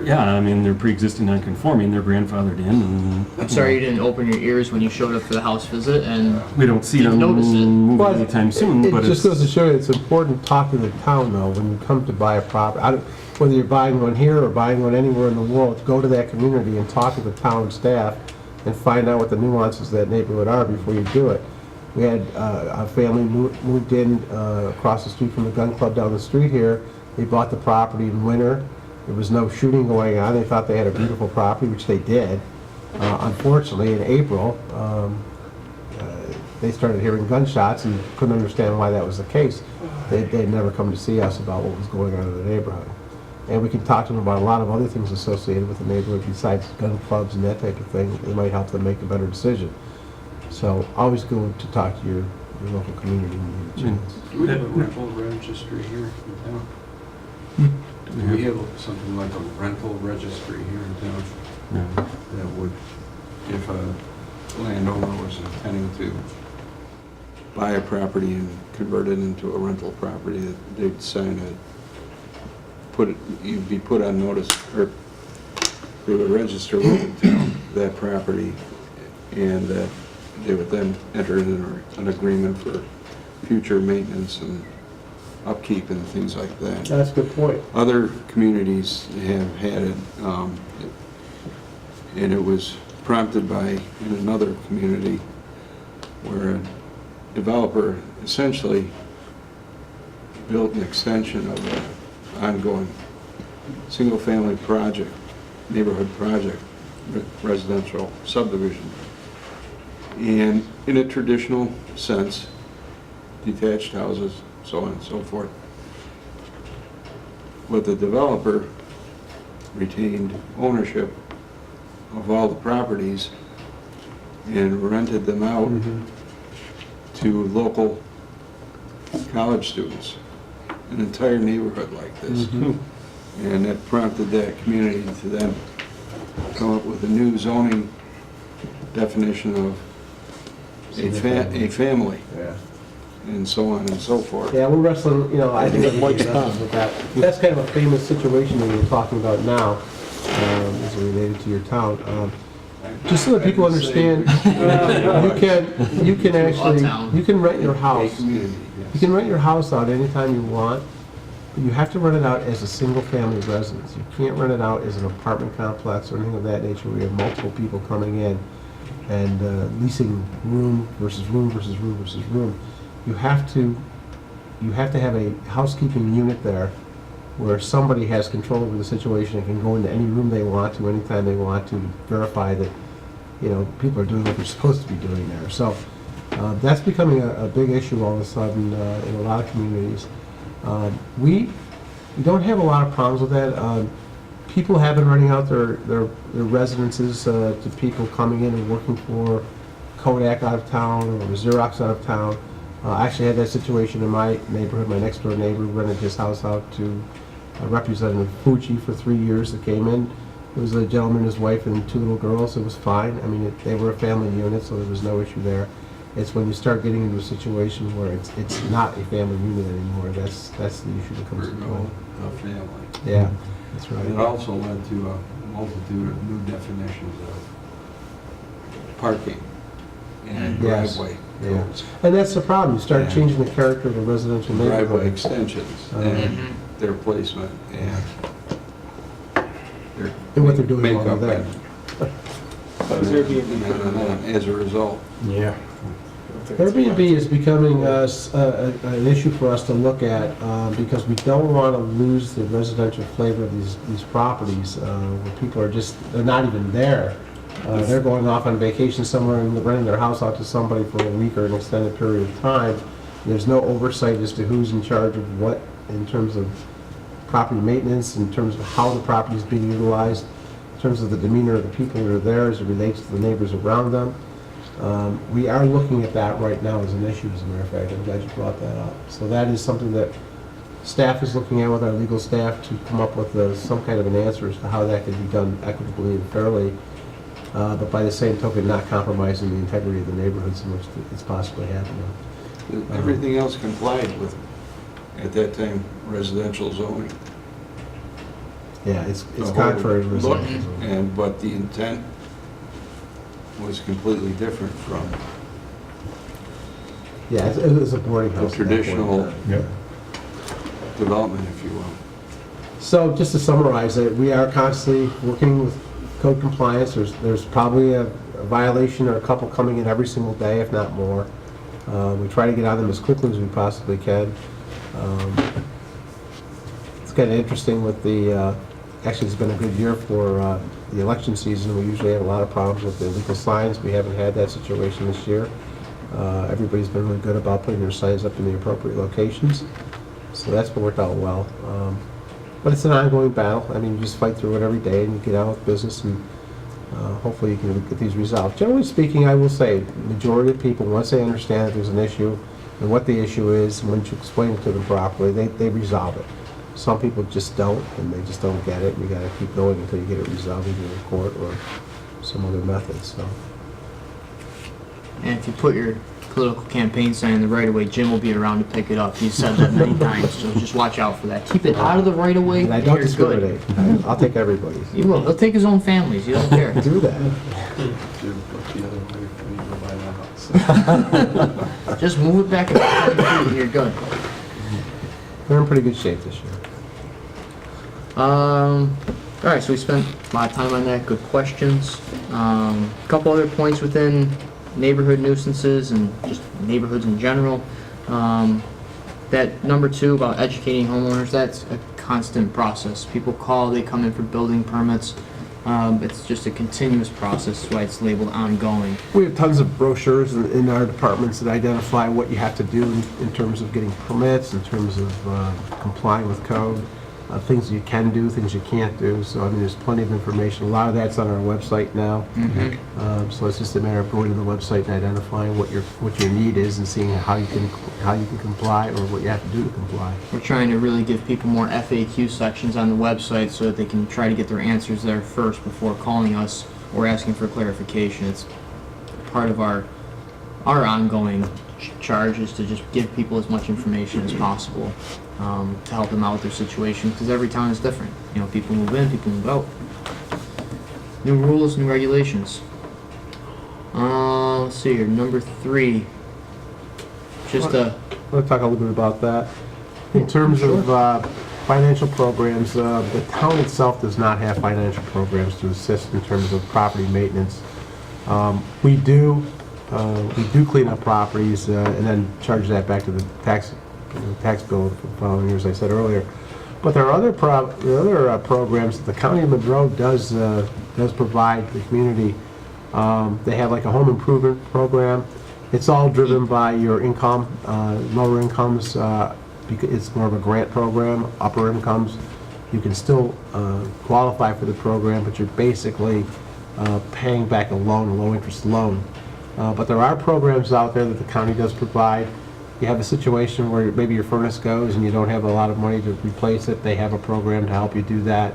Yeah, I mean, they're pre-existing non-conforming, they're grandfathered in, and... I'm sorry you didn't open your ears when you showed up for the house visit, and We don't see Didn't them notice it. moving Well, anytime soon, It but just it's... goes to show you it's important to talk to the town, though, when you come to buy a property. Whether you're buying one here or buying one anywhere in the world, go to that community and talk to the town staff and find out what the nuances of that neighborhood are before you do it. We had a family moved in across the street from the gun club down the street here. They bought the property in winter. There was no shooting going on. They thought they had a beautiful property, which they did. Unfortunately, in April, they started hearing gunshots and couldn't understand why that was the case. They'd never come to see us about what was going on in the neighborhood. And we can talk to them about a lot of other things associated with the neighborhood besides gun clubs and that type of thing. It might help them make a better decision. So always go to talk to your local community when you get a chance. Do we have a rental registry here in town? Do we have something like a rental registry here in town No. that would, if a landowner was intending to buy a property and convert it into a rental property, that they'd sign you'd be put on notice, or they would register with the town that property, and that they would then enter into an agreement for future maintenance and upkeep and things like that. That's a good point. Other communities have had it, and it was prompted by, in another community, where developer essentially built an extension of an ongoing single-family project, neighborhood project, residential subdivision. And in a traditional sense, detached houses, so on and so forth. But the developer retained ownership of all the properties and rented them out to local college students, an entire neighborhood like this. And that prompted that community to then come up with a new zoning definition of a family, Yeah. and so on and so forth. Yeah, we're wrestling, you know, I think with Mike's comment with that. That's kind of a famous situation that you're talking about now, as it related to your town. Just so that people understand, you can actually, you can rent your A house. community, You yes. can rent your house out anytime you want, but you have to rent it out as a single-family residence. You can't rent it out as an apartment complex or anything of that nature where you have multiple people coming in and leasing room versus room versus room versus room. You have to have a housekeeping unit there where somebody has control over the situation and can go into any room they want to, anytime they want to verify that, you know, people are doing what they're supposed to be doing there. So that's becoming a big issue all of a sudden in a lot of communities. We don't have a lot of problems with that. People have been renting out their residences to people coming in and working for Kodak out of town or Xerox out of town. I actually had that situation in my neighborhood. My next door neighbor rented his house out to Representative Fucci for 3 years that came in. It was a gentleman, his wife, and 2 little girls. It was fine. I mean, they were a family unit, so there was no issue there. It's when you start getting into a situation where it's not a family unit anymore. That's the issue that comes into play. A family. Yeah, that's And it right. also led to a multitude of new definitions of parking and Yes. driveway Yeah. codes, And that's the problem. You start Yeah. changing the character of a residential driveway neighborhood. extensions, and their placement, and their And what they're doing while makeup, they're there. and as a result. Yeah. Airbnb is becoming an issue for us to look at because we don't want to lose the residential flavor of these properties where people are just, they're not even there. They're going off on vacation somewhere and renting their house out to somebody for a week or an extended period of time. There's no oversight as to who's in charge of what in terms of property maintenance, in terms of how the property is being utilized, in terms of the demeanor of the people that are there as it relates to the neighbors around them. We are looking at that right now as an issue, as a matter of fact. I'm glad you brought that up. So that is something that staff is looking at with our legal staff to come up with some kind of an answer as to how that can be done equitably and fairly, but by the same token, not compromising the integrity of the neighborhoods in which it's possibly happening. Everything else complied with, at that time, residential zoning. Yeah, it's The whole contrary to look, residential zoning. and but the intent was completely different from Yeah, it was a boarding the house. at that point. traditional Yep. development, if you will. So just to summarize it, we are constantly working with code compliance. There's probably a violation or a couple coming in every single day, if not more. We try to get on them as quickly as we possibly can. It's kind of interesting with the, actually it's been a good year for the election season. We usually have a lot of problems with the illegal signs. We haven't had that situation this year. Everybody's been really good about putting their signs up in the appropriate locations. So that's been worked out well. But it's an ongoing battle. I mean, you just fight through it every day and you get on with business and hopefully you can get these resolved. Generally speaking, I will say, the majority of people, once they understand that there's an issue and what the issue is, and once you explain it to them properly, they resolve it. Some people just don't, and they just don't get it. You gotta keep going until you get it resolved either in court or some other method, so. And if you put your political campaign sign in the right of way, Jim will be around to pick it up. He's said that many times, so just watch out for that. Keep it out of the right of way. And I don't you're good. discriminate. I'll take everybody's. He will. He'll take his own families. He doesn't care. Do that. Just move it back about 10 feet and you're good. We're in pretty good shape this year. Alright, so we spent a lot of time on that. Good questions. A couple other points within neighborhood nuisances and just neighborhoods in general. That number 2 about educating homeowners, that's a constant process. People call, they come in for building permits. It's just a continuous process, that's why it's labeled ongoing. We have tons of brochures in our departments that identify what you have to do in terms of getting permits, in terms of complying with code, things you can do, things you can't do. So, I mean, there's plenty of information. A lot of that's on our website now. So it's just a matter of going to the website and identifying what your need is and seeing how you can comply or what you have to do to comply. We're trying to really give people more FAQ sections on the website so that they can try to get their answers there first before calling us or asking for clarification. It's part of our ongoing charge is to just give people as much information as possible to help them out with their situation, because every town is different. You know, people move in, people move out. New rules, new regulations. Let's see here, number 3. Just I want to talk a little bit about that. In terms of financial programs, the town itself does not have financial programs to assist in terms of property maintenance. We do clean up properties and then charge that back to the tax bill for the following years, I said earlier. But there are other programs that the County of Monroe does provide the community. They have like a home improvement program. It's all driven by your income. Lower incomes, because it's more of a grant program. Upper incomes, you can still qualify for the program, but you're basically paying back a low-interest loan. But there are programs out there that the county does provide. You have a situation where maybe your furnace goes and you don't have a lot of money to replace it. They have a program to help you do that.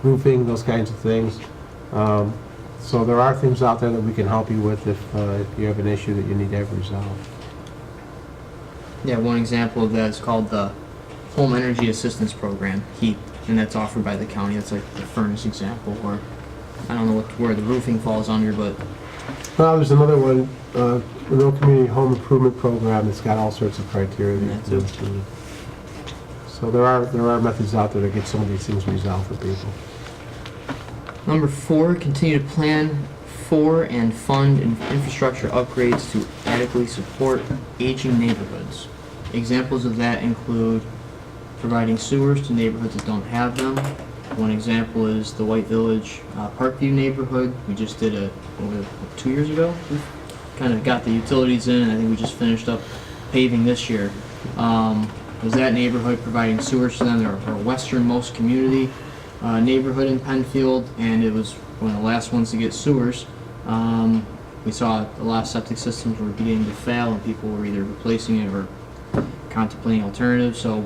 Roofing, those kinds of things. So there are things out there that we can help you with if you have an issue that you need to have resolved. Yeah, one example of that is called the Home Energy Assistance Program, HEAP, and that's offered by the county. That's like the furnace example, or I don't know where the roofing falls under, but... Well, there's another one, Monroe Community Home Improvement Program that's got all sorts of criteria. Yeah, too. So there are methods out there to get some of these things resolved for people. Number 4, continue to plan for and fund infrastructure upgrades to adequately support aging neighborhoods. Examples of that include providing sewers to neighborhoods that don't have them. One example is the White Village Parkview neighborhood. We just did 2 years ago. We kind of got the utilities in, and I think we just finished up paving this year. Was that neighborhood providing sewers to them? They're our westernmost community neighborhood in Penfield, and it was one of the last ones to get sewers. We saw a lot of septic systems were beginning to fail, and people were either replacing it or contemplating alternatives. So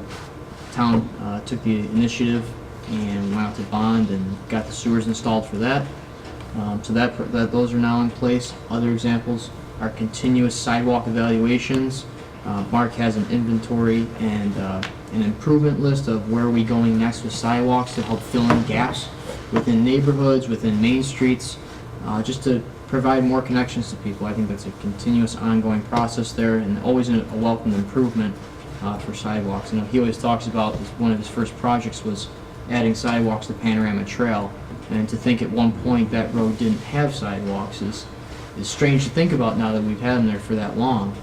the town took the initiative and went out to bond and got the sewers installed for that. So those are now in place. Other examples are continuous sidewalk evaluations. Mark has an inventory and an improvement list of where are we going next with sidewalks to help fill in gaps within neighborhoods, within main streets, just to provide more connections to people. I think that's a continuous ongoing process there, and always a welcome improvement for sidewalks. You know, he always talks about one of his first projects was adding sidewalks to Panorama Trail, and to think at one point that road didn't have sidewalks is strange to think about now that we've had them there for that long,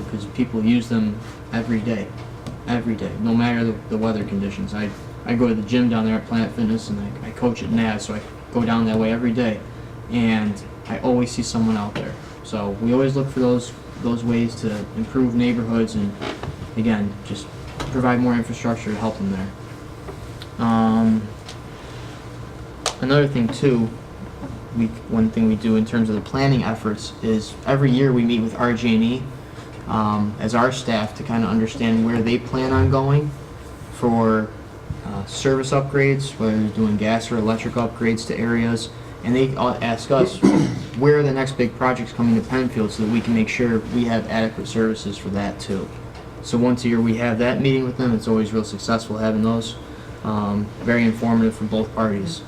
because people use them every day, no matter the weather conditions. I go to the gym down there at Planet Fitness, and I coach at NAS, so I go down that way every day, and I always see someone out there. So we always look for those ways to improve neighborhoods and, again, just provide more infrastructure to help them there. Another thing too, one thing we do in terms of the planning efforts is every year we meet with RG&E as our staff to kind of understand where they plan on going for service upgrades, whether they're doing gas or electric upgrades to areas, and they ask us where are the next big projects coming to Penfield so that we can make sure we have adequate services for that too. So once a year we have that meeting with them. It's always real successful having those. Very informative for both parties.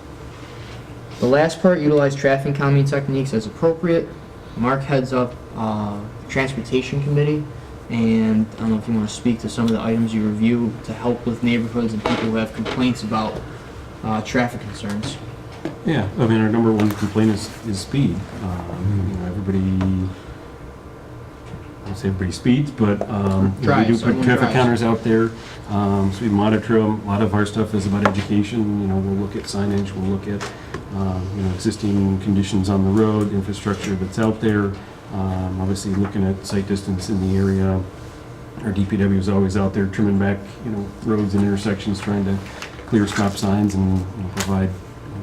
The last part, utilize traffic calming techniques as appropriate. Mark heads up Transportation Committee, and I don't know if you want to speak to some of the items you review to help with neighborhoods and people who have complaints about traffic concerns. Yeah, I mean, our number one complaint is speed. You know, everybody say everybody speeds, but you know, we Drives, do put everyone traffic drives. counters out there, so we monitor them. A lot of our stuff is about education, you know, we'll look at signage, we'll look at, you know, existing conditions on the road, infrastructure that's out there, obviously looking at sight distance in the area. Our DPW is always out there trimming back, you know, roads and intersections, trying to clear stop signs and, you know, provide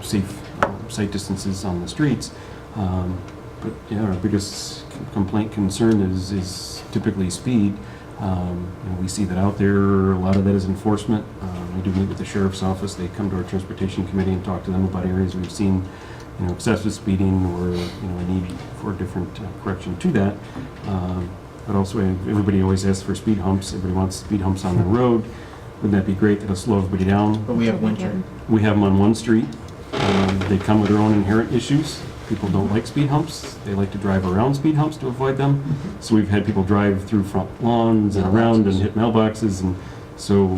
safe sight distances on the streets. But, yeah, our biggest complaint concern is typically speed. You know, we see that out there, a lot of that is enforcement. We do meet with the sheriff's office, they come to our transportation committee and talk to them about areas we've seen, you know, excessive speeding or, you know, a need for a different correction to that. But also, everybody always asks for speed humps, everybody wants speed humps on the road. Wouldn't that be great, that'll slow everybody down? But we have winter. We have them on one street. They come with their own inherent issues. People don't like speed humps. They like to drive around speed humps to avoid them. So we've had people drive through front lawns and around and hit mailboxes, and so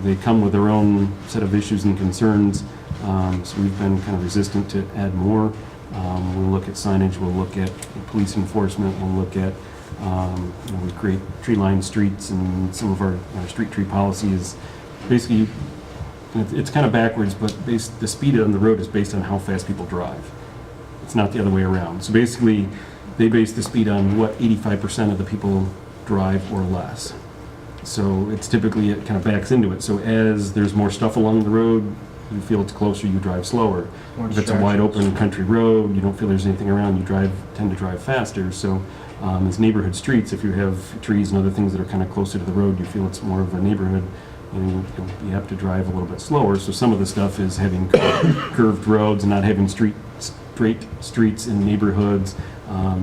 they come with their own set of issues and concerns. So we've been kind of resistant to add more. We'll look at signage, we'll look at police enforcement, we'll look at, you know, we create tree-lined streets, and some of our street tree policy is basically, it's kind of backwards, but the speed on the road is based on how fast people drive. It's not the other way around. So basically, they base the speed on what 85% of the people drive or less. So it's typically, it kind of backs into it. So as there's more stuff along the road, you feel it's closer, you drive slower. More If it's a wide distractions. open country road, you don't feel there's anything around, you tend to drive faster. So as neighborhood streets, if you have trees and other things that are kind of closer to the road, you feel it's more of a neighborhood, and you'll be apt to drive a little bit slower. So some of the stuff is having curved roads and not having straight streets in neighborhoods.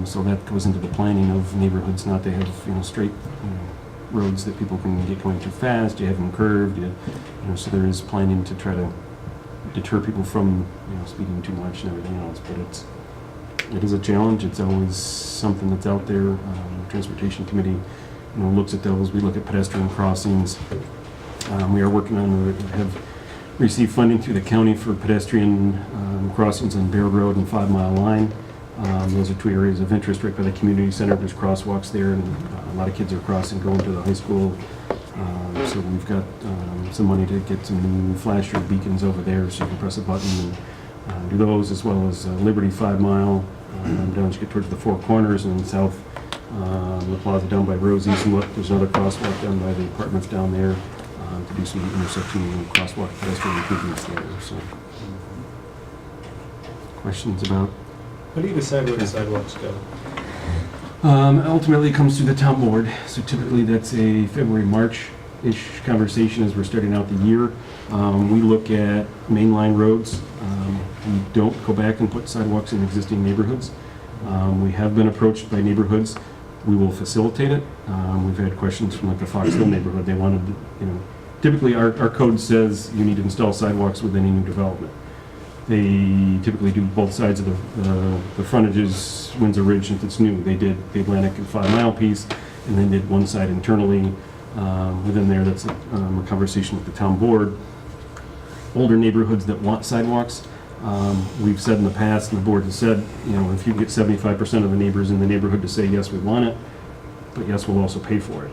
So that goes into the planning of neighborhoods, not to have, you know, straight, you know, roads that people can get going too fast. You have them curved, you know, so there is planning to try to deter people from, you know, speeding too much and everything else. But it is a challenge. It's always something that's out there. The Transportation Committee, you know, looks at those. We look at pedestrian crossings. We are working on, have received funding through the county for pedestrian crossings on Bear Road and 5 Mile Line. Those are two areas of interest right by the community center. There's crosswalks there, and a lot of kids are crossing going to the high school. So we've got some money to get some new flasher beacons over there, so you can press a button and do those, as well as Liberty 5 Mile down to get towards the Four Corners, and then south La Plaza down by Rosie's. And there's another crosswalk down by the apartments down there to do some intersection and crosswalk pedestrian improvements there. So, questions about? How do you decide where the sidewalks go? Ultimately, it comes through the town board, so typically that's a February, March-ish conversation as we're starting out the year. We look at mainline roads. We don't go back and put sidewalks in existing neighborhoods. We have been approached by neighborhoods. We will facilitate it. We've had questions from like the Fox Hill neighborhood. They wanted, you know, typically our code says you need to install sidewalks with any new development. They typically do both sides of the frontages, Windsor Ridge, if it's new. They did the Atlantic and 5 Mile piece, and then did one side internally. Within there, that's a conversation with the town board. Older neighborhoods that want sidewalks, we've said in the past, and the board has said, you know, if you get 75% of the neighbors in the neighborhood to say, yes, we want it, but yes, we'll also pay for it.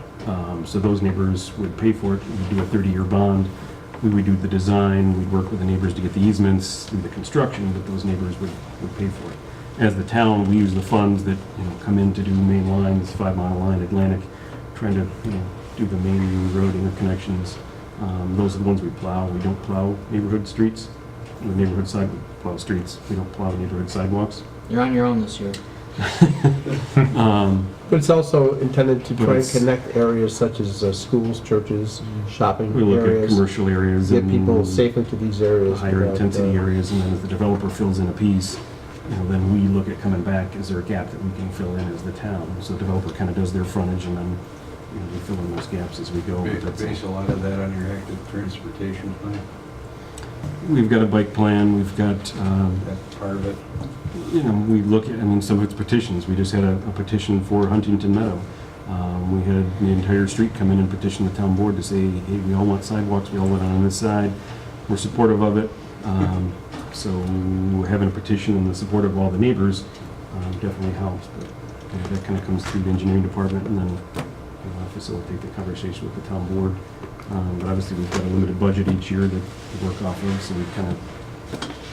So those neighbors would pay for it. We'd do a 30-year bond. We would do the design, we'd work with the neighbors to get the easements, do the construction, but those neighbors would pay for it. As the town, we use the funds that, you know, come in to do main lines, 5 Mile Line, Atlantic, trying to, you know, do the main road interconnections. Those are the ones we plow. We don't plow neighborhood streets. The neighborhood side, we plow streets. We don't plow neighborhood sidewalks. You're on your own this year. But it's also intended to But try and it's- connect areas such as schools, churches, shopping We look at areas, commercial areas get and people safe into these areas. higher without, intensity areas, and then as the developer fills in a piece, you know, then we look at coming back, is there a gap that we can fill in as the town? So the developer kind of does their frontage, and then, you know, we fill in those gaps as we go. But that's- Base a lot of that on your active transportation plan, We've got a bike plan, we've got, that's part of it. you know, we look at, I mean, some of it's petitions. We just had a petition for Huntington Meadow. We had the entire street come in and petition the town board to say, hey, we all want sidewalks, we all want it on this side. We're supportive of it. So having a petition and the support of all the neighbors definitely helps. But that kind of comes through the engineering department, and then facilitate the conversation with the town board. But obviously, we've got a limited budget each year to work off of, so we kind of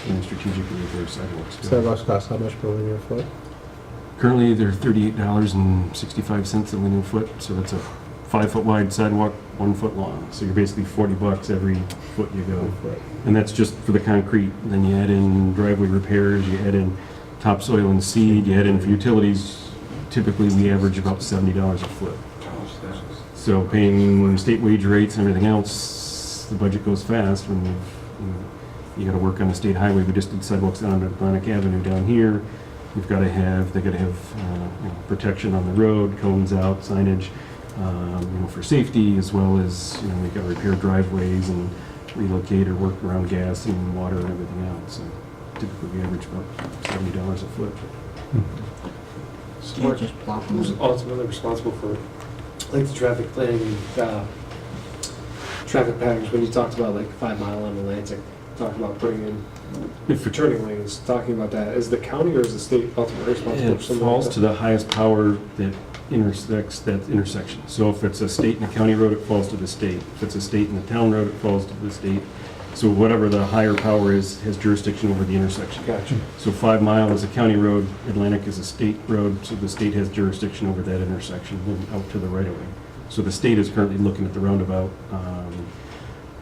plan strategically with their sidewalks. Sidewalks cost how much per linear foot? Currently, they're $38.65 a linear foot, so that's a 5-foot wide sidewalk, 1 foot long. So you're basically $40 every foot you go. And that's just for the concrete. Then you add in driveway repairs, you add in topsoil and seed, you add in for utilities. Typically, we average about $70 a foot. So paying state wage rates and everything else, the budget goes fast when you got to work on the state highway. We just did sidewalks down Atlantic Avenue down here. They got to have protection on the road, cones out, signage, for safety, as well as, we got to repair driveways and relocate or work around gas and water and everything else. So typically we average about $70 a foot. Can't just plop them Who's in. ultimately responsible for, like, the traffic planning, traffic patterns, when you talked about, like, 5 Mile on Atlantic, talking about putting in for turning lanes, talking about that, is the county or is the state ultimately responsible It for something falls like to that? the highest power that intersects that intersection. So if it's a state and a county road, it falls to the state. If it's a state and a town road, it falls to the state. So whatever the higher power is, has jurisdiction over the intersection. Gotcha. So 5 Mile is a county road, Atlantic is a state road, so the state has jurisdiction over that intersection and out to the right of way. So the state is currently looking at the roundabout.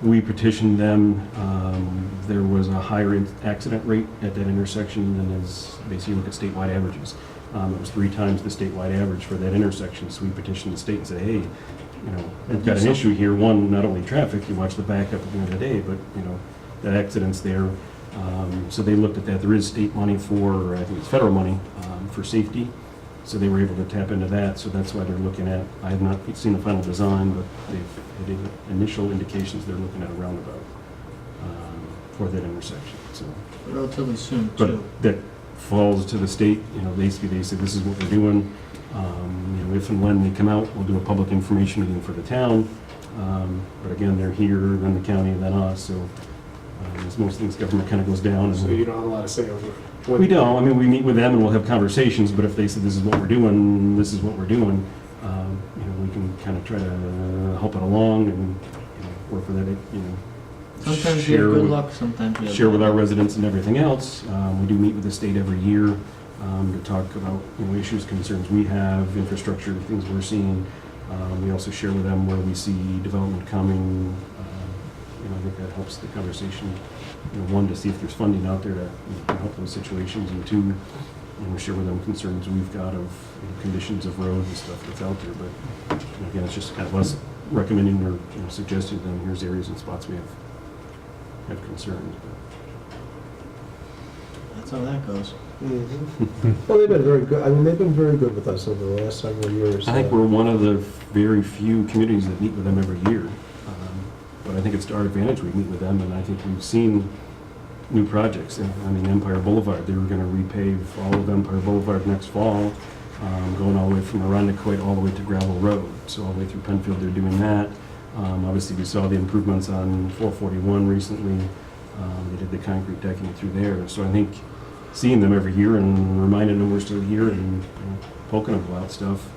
We petitioned them. There was a higher accident rate at that intersection than is basically look at statewide averages. It was 3 times the statewide average for that intersection. So we petitioned the state and said, hey, we've got an issue here. One, not only traffic, you watch the backup at the end of the day, but, the accident's there. So they looked at that. There is state money for, I think it's federal money, for safety. So they were able to tap into that. So that's why they're looking at, I have not seen the final design, but they've had initial indications they're looking at a roundabout for that intersection. So, Relatively soon, but too. that falls to the state. Basically they said, this is what we're doing. If and when they come out, we'll do a public information meeting for the town. But again, they're here, then the county, and then us. So as most things, government kind of goes down. So you don't have a lot of say over when. We don't. We meet with them and we'll have conversations, but if they said, this is what we're doing, this is what we're doing, we can kind of try to help it along and, work with it, Sometimes you share have good with- luck, sometimes you have share bad with our luck. residents and everything else. We do meet with the state every year to talk about, issues, concerns we have, infrastructure, things we're seeing. We also share with them where we see development coming. I think that helps the conversation. One, to see if there's funding out there to help those situations, and two, we share with them concerns we've got of conditions of roads and stuff that's out there. But again, it's just kind of us recommending or suggesting to them, here's areas and spots we have concerns. That's how that goes. Well, they've been very good, they've been very good with us over the last several years. I think we're one of the very few communities that meet with them every year. But I think it's to our advantage we meet with them, and I think we've seen new projects. Empire Boulevard, they were going to repave all of Empire Boulevard next fall, going all the way from Arundecoit all the way to Gravel Road. So all the way through Penfield, they're doing that. Obviously, we saw the improvements on 441 recently. They did the concrete decking through there. So I think seeing them every year and reminding them we're still here and poking them about stuff,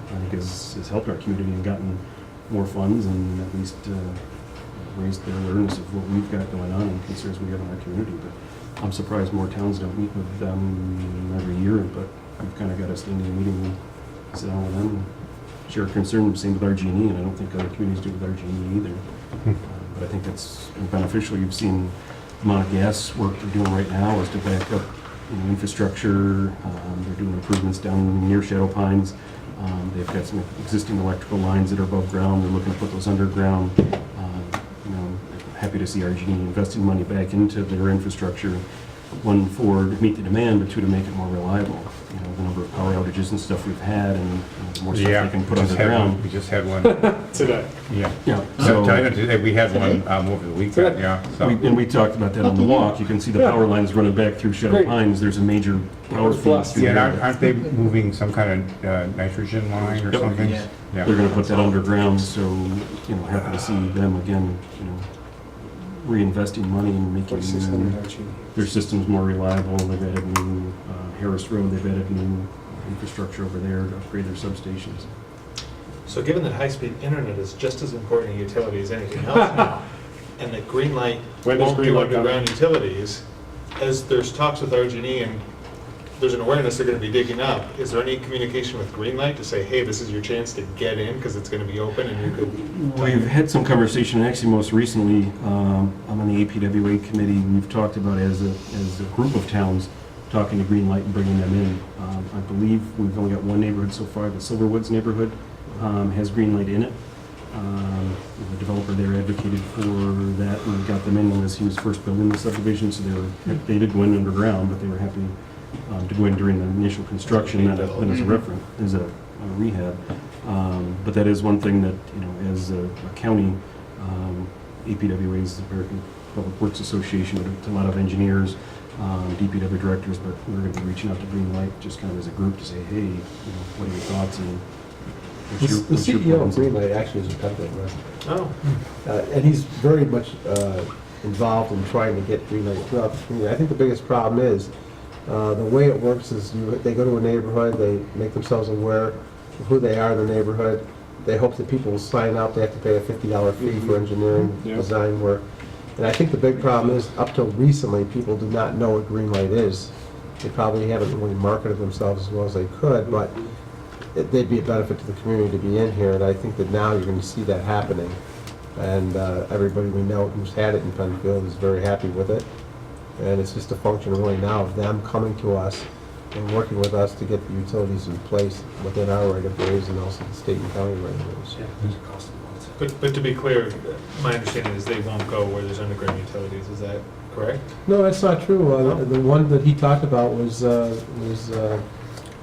I think has helped our community and gotten more funds and at least raised their awareness of what we've got going on and concerns we have in our community. But I'm surprised more towns don't meet with them every year, but we've kind of got a standing meeting, we sit down with them and share concerns, same with RG&E, and I don't think other communities do with RG&E either. But I think that's beneficial. You've seen the amount of gas work they're doing right now is to back up infrastructure. They're doing improvements down near Shadow Pines. They've got some existing electrical lines that are above ground. They're looking to put those underground. Happy to see RG&E investing money back into their infrastructure. One, for to meet the demand, but two, to make it more reliable. The number of power outages and stuff we've had, and the more stuff they can put underground. We just had one. Today. Yeah. Yeah. So, So, today we had one over the weekend, yeah. So. and we talked about that on the walk. You can see the power lines running back through Shadow Great. Pines. There's a major power feed Plus. through Yeah, and there. aren't they moving some kind of nitrogen line or Yep. something? Yeah. Yeah. They're gonna put that underground, so, happy to see them again, reinvesting money and making 2,600 RG. their systems more reliable. They've added new Harris Road, they've added new infrastructure over there to upgrade their substations. So given that high-speed internet is just as important a utility as anything else now, and that Greenlight When does won't do Greenlight come? underground utilities, as there's talks with RG&E and there's an awareness they're going to be digging up, is there any communication with Greenlight to say, hey, this is your chance to get in because it's going to be open and you could... We've had some conversation, actually most recently, I'm on the APWA committee, we've talked about as a group of towns, talking to Greenlight and bringing them in. I believe we've only got one neighborhood so far, the Silverwoods neighborhood has Greenlight in it. The developer there advocated for that, and we got them in as he was first building the subdivision, so they did go in underground, but they were happy to go in during the initial construction, not as a reference, as a rehab. But that is one thing that, you know, as a county, APWA is the American Public Works Association, with a lot of engineers, DPW directors, but we're going to be reaching out to Greenlight just kind of as a group to say, hey, you know, what are your thoughts and The CEO of Greenlight actually is a Penfield resident. Oh, And he's very much involved in trying to get Greenlight throughout the community. I think the biggest problem is, the way it works is they go to a neighborhood, they make themselves aware of who they are in the neighborhood. They hope that people will sign up, they have to pay a $50 fee for engineering, Yeah. design work. And I think the big problem is, up till recently, people do not know what Greenlight is. They probably haven't really marketed themselves as well as they could, but they'd be a benefit to the community to be in here, and I think that now you're going to see that happening. And everybody we know who's had it in Penfield is very happy with it. And it's just a function really now of them coming to us and working with us to get the utilities in place within our right of ways and also the state and county right of ways. but to be clear, my understanding is they won't go where there's underground utilities, is that correct? No, that's not true. The one that he talked about was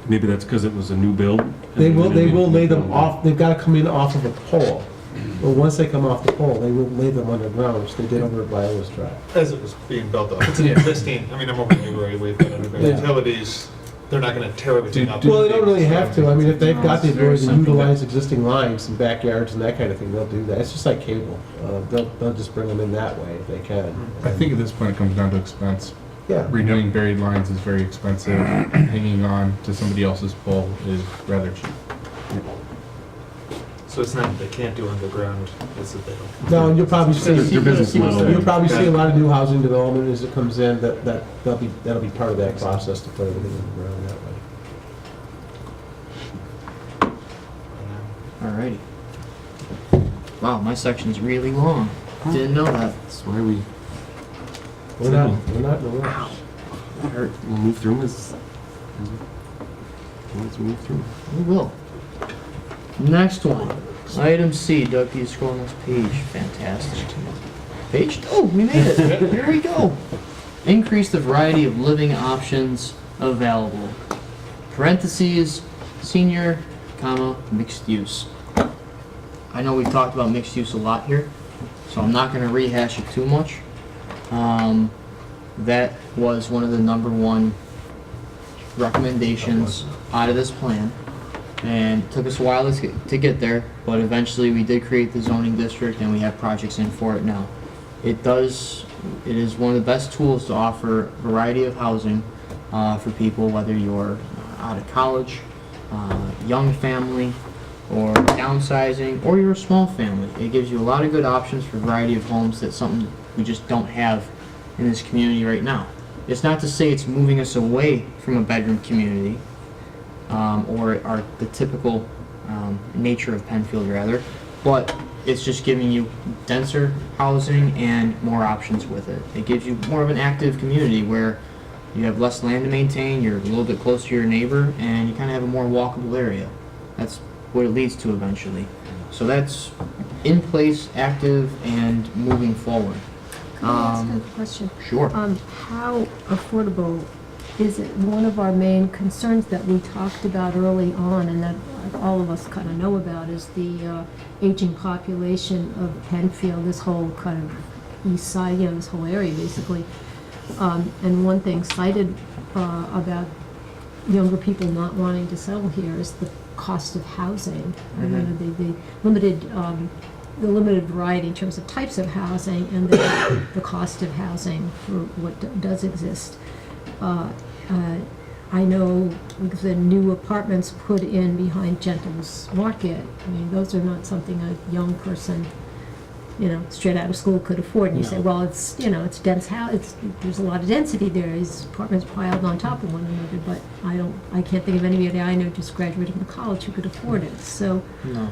maybe that's because it was a new build. they will lay them off, they've got to come in off of a pole. But once they come off the pole, they will lay them underground, which they did over at Viola's Drive. As it was being built up. It's an existing, I mean, I'm over in Newbury, we've got underground Yeah. utilities, they're not going to tear everything up. Well, they don't really have to. I mean, if they've got the it's very ability to simple. utilize existing lines and backyards and that kind of thing, they'll do that. It's just like cable. They'll just bring them in that way if they can. I think at this point it comes down to expense. Yeah. Renewing buried lines is very expensive. Hanging on to somebody else's pole is rather cheap. So it's not that they can't do underground, it's that they don't. No, and you'll probably see, Their business model. you'll probably see a lot of new housing development as it comes in, that'll be part of that process to put everything in the ground that way. Alrighty. Wow, my section's really long. Didn't know that. That's why we We're not in a rush. we'll move through them as we move through. We will. Next one. Item C. Doug, can you scroll on this page? Fantastic. Page? Oh, we made it. Here we go. Increase the variety of living options available. Parentheses, senior, comma, mixed use. I know we've talked about mixed use a lot here, so I'm not going to rehash it too much. That was one of the #1 recommendations out of this plan, and it took us a while to get there, but eventually we did create the zoning district and we have projects in for it now. It is one of the best tools to offer variety of housing for people, whether you're out of college, young family, or downsizing, or you're a small family. It gives you a lot of good options for variety of homes. That's something we just don't have in this community right now. It's not to say it's moving us away from a bedroom community, or the typical nature of Penfield rather, but it's just giving you denser housing and more options with it. It gives you more of an active community where you have less land to maintain, you're a little bit closer to your neighbor, and you kind of have a more walkable area. That's what it leads to eventually. So that's in place, active, and moving forward. Can I ask a question? Sure. How affordable is it? One of our main concerns that we talked about early on, and that all of us kind of know about, is the aging population of Penfield, this whole kind of east side, this whole area basically. And one thing cited about younger people not wanting to settle here is the cost of housing. The limited variety in terms of types of housing, and the cost of housing for what does exist. I know the new apartments put in behind Gentle's Market, I mean, those are not something a young person, you know, straight out of school could afford. And you say, No. well, it's, you know, it's dense there's a lot of density there, these apartments piled on top of one another, but I can't think of anybody I know just graduated from college who could afford it. So No.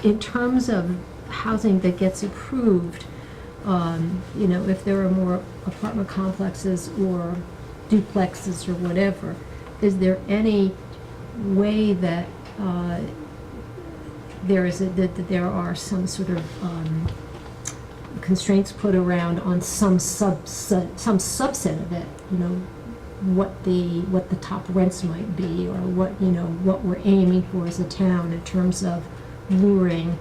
in terms of housing that gets approved, you know, if there are more apartment complexes or duplexes or whatever, is there any way that that there are some sort of constraints put around on some subset of it, you know, what the top rents might be, or what, you know, what we're aiming for as a town in terms of luring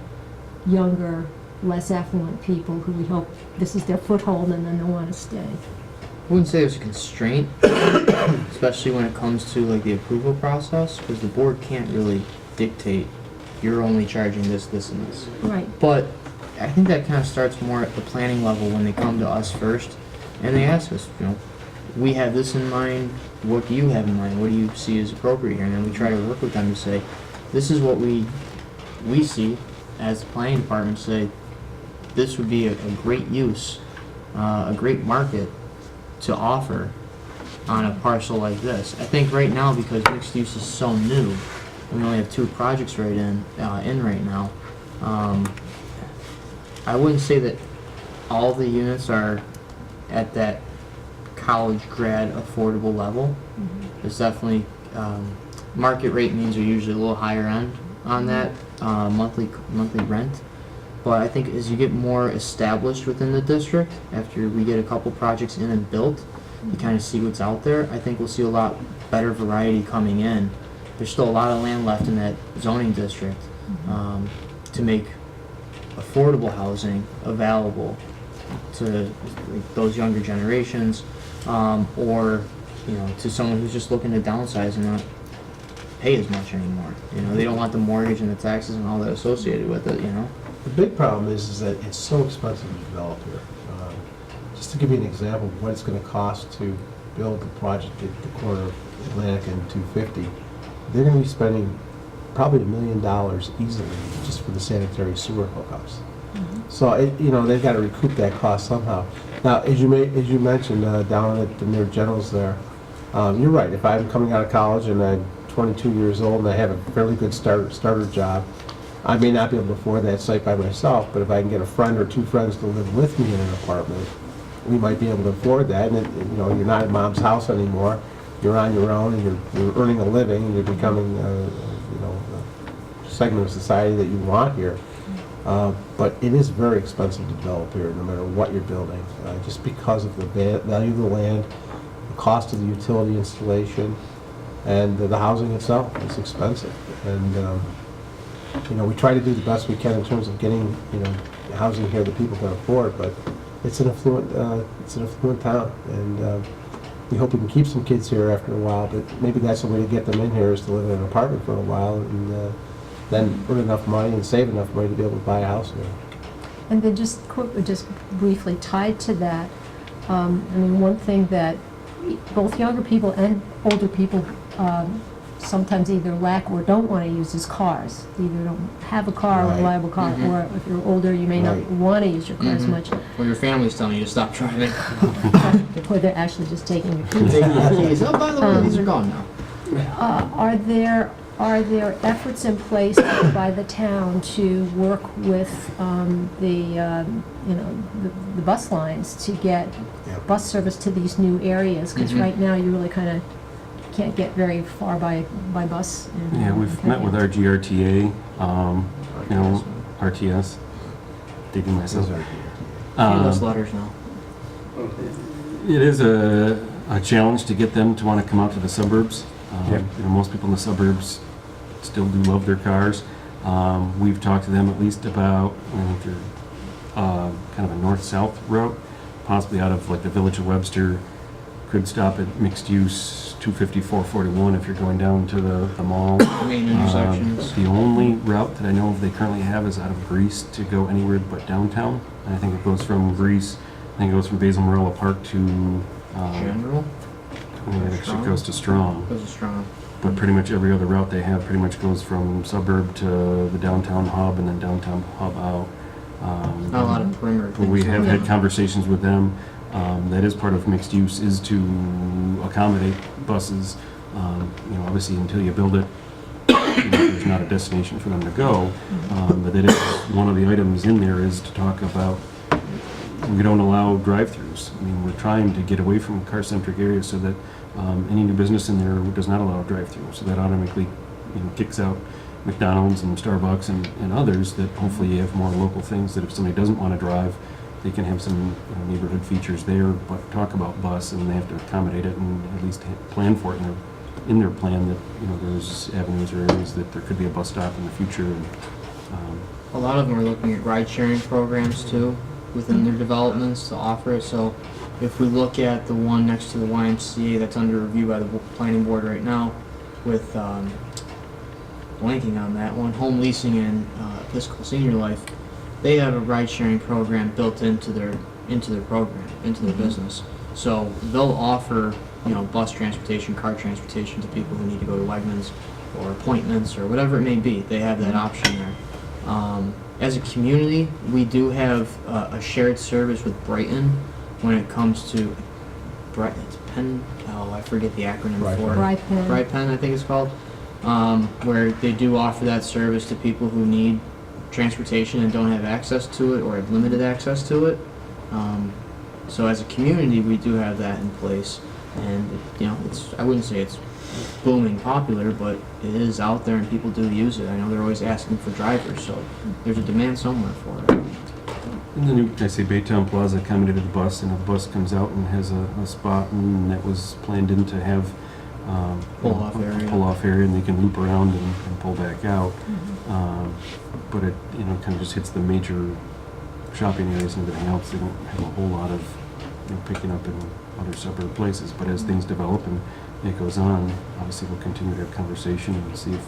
younger, less affluent people who we hope this is their foothold and then they'll want to stay. I wouldn't say there's a constraint, especially when it comes to like the approval process, because the board can't really dictate, you're only charging this, this, and this. Right. But I think that kind of starts more at the planning level when they come to us first, and they ask us, you know, we have this in mind, what do you have in mind, what do you see as appropriate here? And then we try to work with them to say, this is what we see as the planning department, say, this would be a great use, a great market to offer on a parcel like this. I think right now, because mixed use is so new, and we only have 2 projects right in right now, I wouldn't say that all the units are at that college grad affordable level. There's definitely, market rate means are usually a little higher end on that monthly rent. But I think as you get more established within the district, after we get a couple projects in and built, you kind of see what's out there. I think we'll see a lot better variety coming in. There's still a lot of land left in that zoning district to make affordable housing available to like, those younger generations, or you know, to someone who's just looking to downsize and not pay as much anymore. You know, they don't want the mortgage and the taxes and all that associated with it. You know. The big problem is that it's so expensive to develop here. Just to give you an example of what it's going to cost to build the project at the corner of Atlantic and 250, they're going to be spending probably $1 million easily just for the sanitary sewer hookups. So you know, they've got to recoup that cost somehow. Now, as you mentioned down at the near Generals there, you're right. If I'm coming out of college and I'm 22 years old and I have a fairly good starter job, I may not be able to afford that site by myself, but if I can get a friend or 2 friends to live with me in an apartment, we might be able to afford that. And you know, you're not at mom's house anymore. You're on your own, and you're earning a living, and you're becoming, you know, a segment of society that you want here. But it is very expensive to develop here, no matter what you're building, just because of the value of the land, the cost of the utility installation, and the housing itself is expensive. And you know, we try to do the best we can in terms of getting, you know, housing here that people can afford, but it's an affluent town, and we hope we can keep some kids here after a while. But maybe that's the way to get them in here, is to live in an apartment for a while, and then earn enough money and save enough money to be able to buy a house here. And then just briefly tied to that, I mean, one thing that both younger people and older people sometimes either lack or don't want to use is cars. They either don't have a car, a Right. reliable car, or if you're older, you may not Right. want to use your car as much, When your family's telling you to stop driving. or they're actually just taking your keys. Oh, by the way, these are gone now. Are there efforts in place by the town to work with the bus lines to get Yep. bus service to these new areas? Because Mhm. right now, you really kind of can't get very far by bus. in- Yeah, we've met with our GRTA, you know, RTS, digging myself. Those Um, letters now. It is a challenge to get them to want to come out to the suburbs. Yep. You know, most people in the suburbs still do love their cars. We've talked to them at least about, I think they're kind of a north-south route, possibly out of like the Village of Webster. Could stop at mixed use 250, 441 if you're going down to the mall. Main intersections. The only route that I know of they currently have is out of Greece to go anywhere but downtown. And I think it goes from Greece, I think it goes from Basil Morella Park to General? I think it actually goes to Strong. Goes to Strong. But pretty much every other route they have pretty much goes from suburb to the downtown hub and then downtown hub out. Not a lot of perimeter But things. we have had Yeah. conversations with them. That is part of mixed use, is to accommodate buses. Obviously until you build it, there's not a destination for them to go. But that is one of the items in there, is to talk about, we don't allow drive-throughs. I mean, we're trying to get away from car-centric areas so that any new business in there does not allow a drive-through. So that automatically, kicks out McDonald's and Starbucks and others, that hopefully you have more local things that if somebody doesn't want to drive, they can have some neighborhood features there, but talk about bus, and they have to accommodate it and at least plan for it in their plan, that, there's avenues or areas that there could be a bus stop in the future. And, A lot of them are looking at ride-sharing programs too, within their developments to offer it. So if we look at the one next to the YMCA that's under review by the planning board right now, with blanking on that one, Home Leasing and Episcopal Senior Life, they have a ride-sharing program built into their program, into their business. So they'll offer bus transportation, car transportation to people who need to go to Wegmans or appointments or whatever it may be. They have that option there. As a community, we do have a shared service with Brighton when it comes to I forget the acronym for it. Brightpen. Brightpen, I think it's called, where they do offer that service to people who need transportation and don't have access to it or have limited access to it. So as a community, we do have that in place, and I wouldn't say it's booming popular, but it is out there and people do use it. I know they're always asking for drivers, so there's a demand somewhere for it. In the new, Baytown Plaza accommodated the bus, and if the bus comes out and has a spot, and that was planned in to have Pull-off area. Pull-off area, and they can loop around and pull back out. But it, kind of just hits the major shopping areas and everything else. They don't have a whole lot of picking up in other suburb places. But as things develop and it goes on, obviously we'll continue to have conversation and see if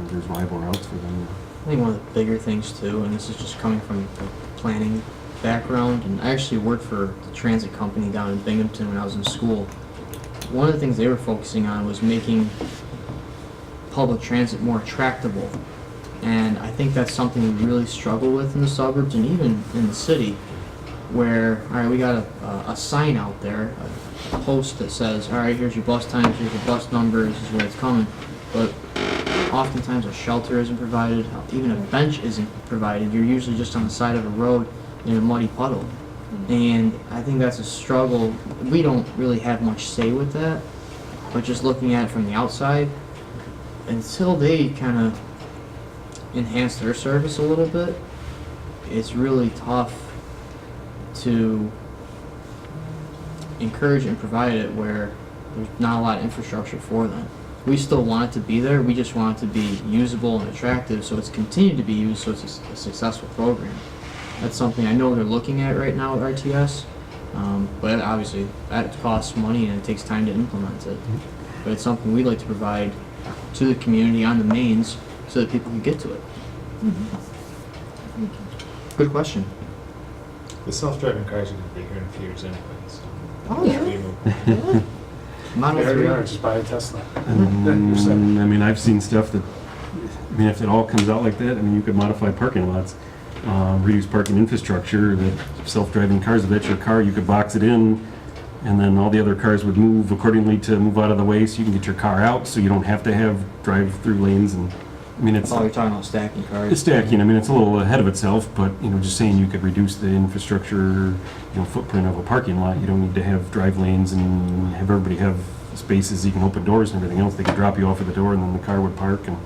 there's viable routes for them. I think one of the bigger things too, and this is just coming from the planning background, and I actually worked for the transit company down in Binghamton when I was in school. One of the things they were focusing on was making public transit more attractable. And I think that's something we really struggle with in the suburbs and even in the city, where, all right, we got a sign out there, a post that says, all right, here's your bus times, here's your bus number, this is where it's coming. But oftentimes a shelter isn't provided, even a bench isn't provided. You're usually just on the side of a road in a muddy puddle. And I think that's a struggle. We don't really have much say with that, but just looking at it from the outside, until they kind of enhance their service a little bit, it's really tough to encourage and provide it where there's not a lot of infrastructure for them. We still want it to be there, we just want it to be usable and attractive so it's continued to be used, so it's a successful program. That's something I know they're looking at right now at RTS, but obviously that costs money and it takes time to implement it. But it's something we'd like to provide to the community on the mains so that people can get to it. Good question. The self-driving cars are going to be here in a few years anyway, so. Oh, yeah. Model There we 3. are, just buy a Tesla. I've seen stuff that, if it all comes out like that, you could modify parking lots, reduce parking infrastructure, that self-driving cars, if that's your car, you could box it in, and then all the other cars would move accordingly to move out of the way so you can get your car out, so you don't have to have drive-through lanes. And it's Oh, you're talking about stacking cars. it's stacking. It's a little ahead of itself, but just saying you could reduce the infrastructure, footprint of a parking lot. You don't need to have drive lanes and have everybody have spaces. You can open doors and everything else. They could drop you off at the door, and then the car would park. And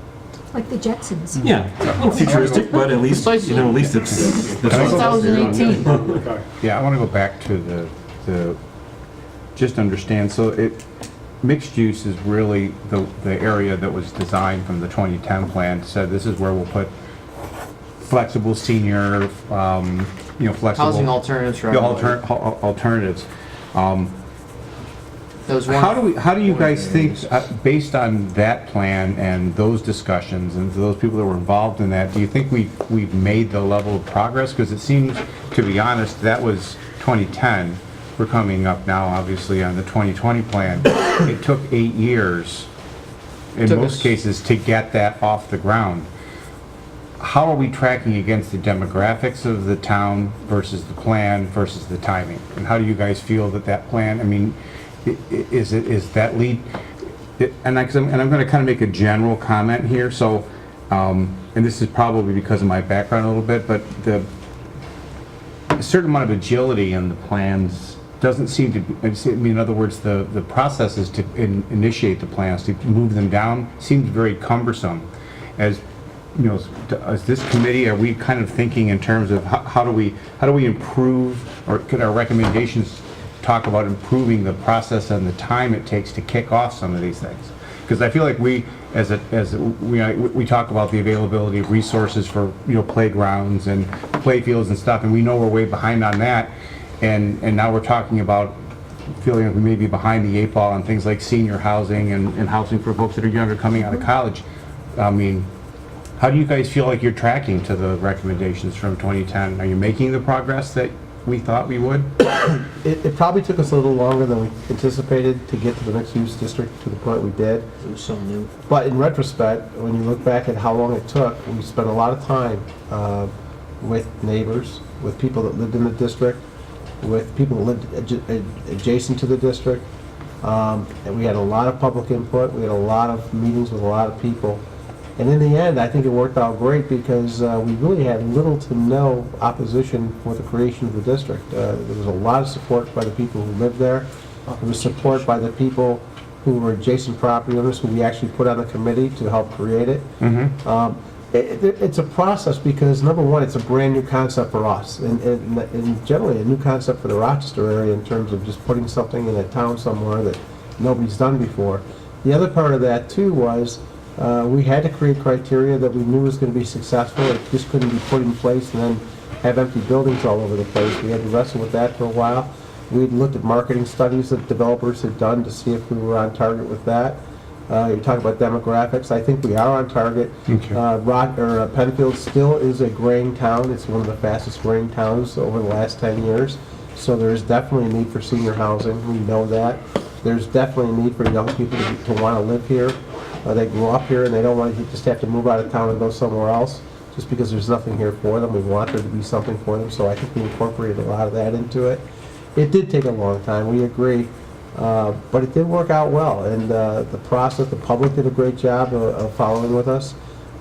Like the Jetsons. yeah, futuristic, but at least it's 2018. Yeah, I want to go back to the just understand, so mixed use is really the area that was designed from the 2010 plan, said this is where we'll put flexible senior, flexible. Housing alternatives for everybody. Alternatives. That was one- How do you guys think, based on that plan and those discussions and those people that were involved in that, do you think we've made the level of progress? Because it seems, to be honest, that was 2010, we're coming up now, obviously, on the 2020 plan. It took 8 years, in Took most us- cases, to get that off the ground. How are we tracking against the demographics of the town versus the plan versus the timing? And how do you guys feel that that plan, I mean, is that lead, and I'm going to kind of make a general comment here, so, and this is probably because of my background a little bit, but a certain amount of agility in the plans doesn't seem to be, I mean, in other words, the processes to initiate the plans, to move them down, seems very cumbersome. As you know, as this committee, are we kind of thinking in terms of how do we improve, or could our recommendations talk about improving the process and the time it takes to kick off some of these things? Because I feel like we talk about the availability of resources for, you know, playgrounds and play fields and stuff, and we know we're way behind on that, and now we're talking about feeling like we may be behind the 8 ball on things like senior housing and housing for folks that are younger coming out of college. I mean, how do you guys feel like you're tracking to the recommendations from 2010? Are you making the progress that we thought we would? It probably took us a little longer than we anticipated to get to the mixed-use district to the point we did. It was so new. But in retrospect, when you look back at how long it took, we spent a lot of time with neighbors, with people that lived in the district, with people that lived adjacent to the district. And we had a lot of public input. We had a lot of meetings with a lot of people. And in the end, I think it worked out great because we really had little to no opposition for the creation of the district. There was a lot of support by the people who lived there. There was support by the people who were adjacent property owners who we actually put on the committee to help create it. It's a process because, number one, it's a brand new concept for us and generally a new concept for the Rochester area in terms of just putting something in a town somewhere that nobody's done before. The other part of that, too, was we had to create criteria that we knew was going to be successful. It just couldn't be put in place and then have empty buildings all over the place. We had to wrestle with that for a while. We had looked at marketing studies that developers had done to see if we were on target with that. You talk about demographics. I think we are on target. Okay. Penfield still is a graying town. It's one of the fastest graying towns over the last 10 years. So there is definitely a need for senior housing. We know that. There's definitely a need for young people to want to live here. They grew up here and they don't want to just have to move out of town and go somewhere else just because there's nothing here for them. We want there to be something for them, so I think we incorporated a lot of that into it. It did take a long time, we agree, but it did work out well. And the process, the public did a great job of following with us,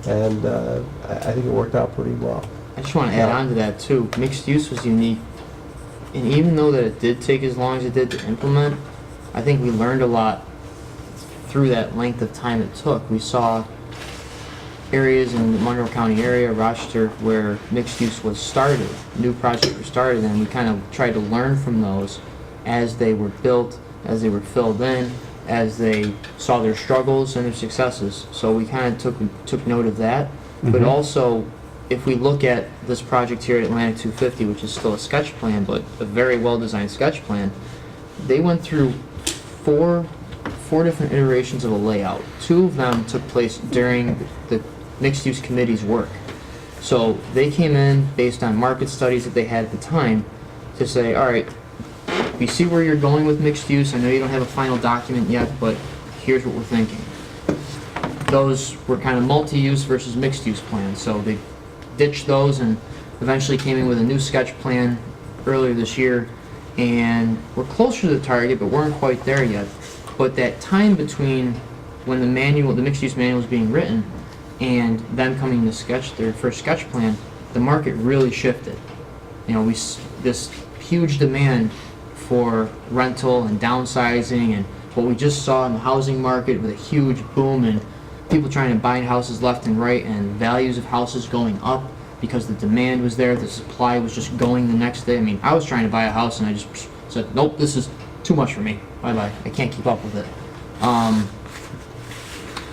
and I think it worked out pretty well. I just want to add on to that too. Mixed use was unique, and even though that it did take as long as it did to implement, I think we learned a lot through that length of time it took. We saw areas in the Monroe County area, Rochester, where mixed use was started, new projects were started, and we kind of tried to learn from those as they were built, as they were filled in, as they saw their struggles and their successes. So we kind of took note of that. But also, if we look at this project here at Atlantic 250, which is still a sketch plan, but a very well-designed sketch plan, they went through four different iterations of a layout. 2 of them took place during the mixed-use committee's work. So they came in based on market studies that they had at the time to say, all right, we see where you're going with mixed use. I know you don't have a final document yet, but here's what we're thinking. Those were kind of multi-use versus mixed-use plans. So they ditched those and eventually came in with a new sketch plan earlier this year. And we're closer to the target, but weren't quite there yet. But that time between when the mixed-use manual was being written and them coming to sketch their first sketch plan, the market really shifted. You know, this huge demand for rental and downsizing, and what we just saw in the housing market with a huge boom and people trying to buy houses left and right, and values of houses going up because the demand was there, the supply was just going the next day. I mean, I was trying to buy a house and I just said, nope, this is too much for me. Bye-bye. I can't keep up with it.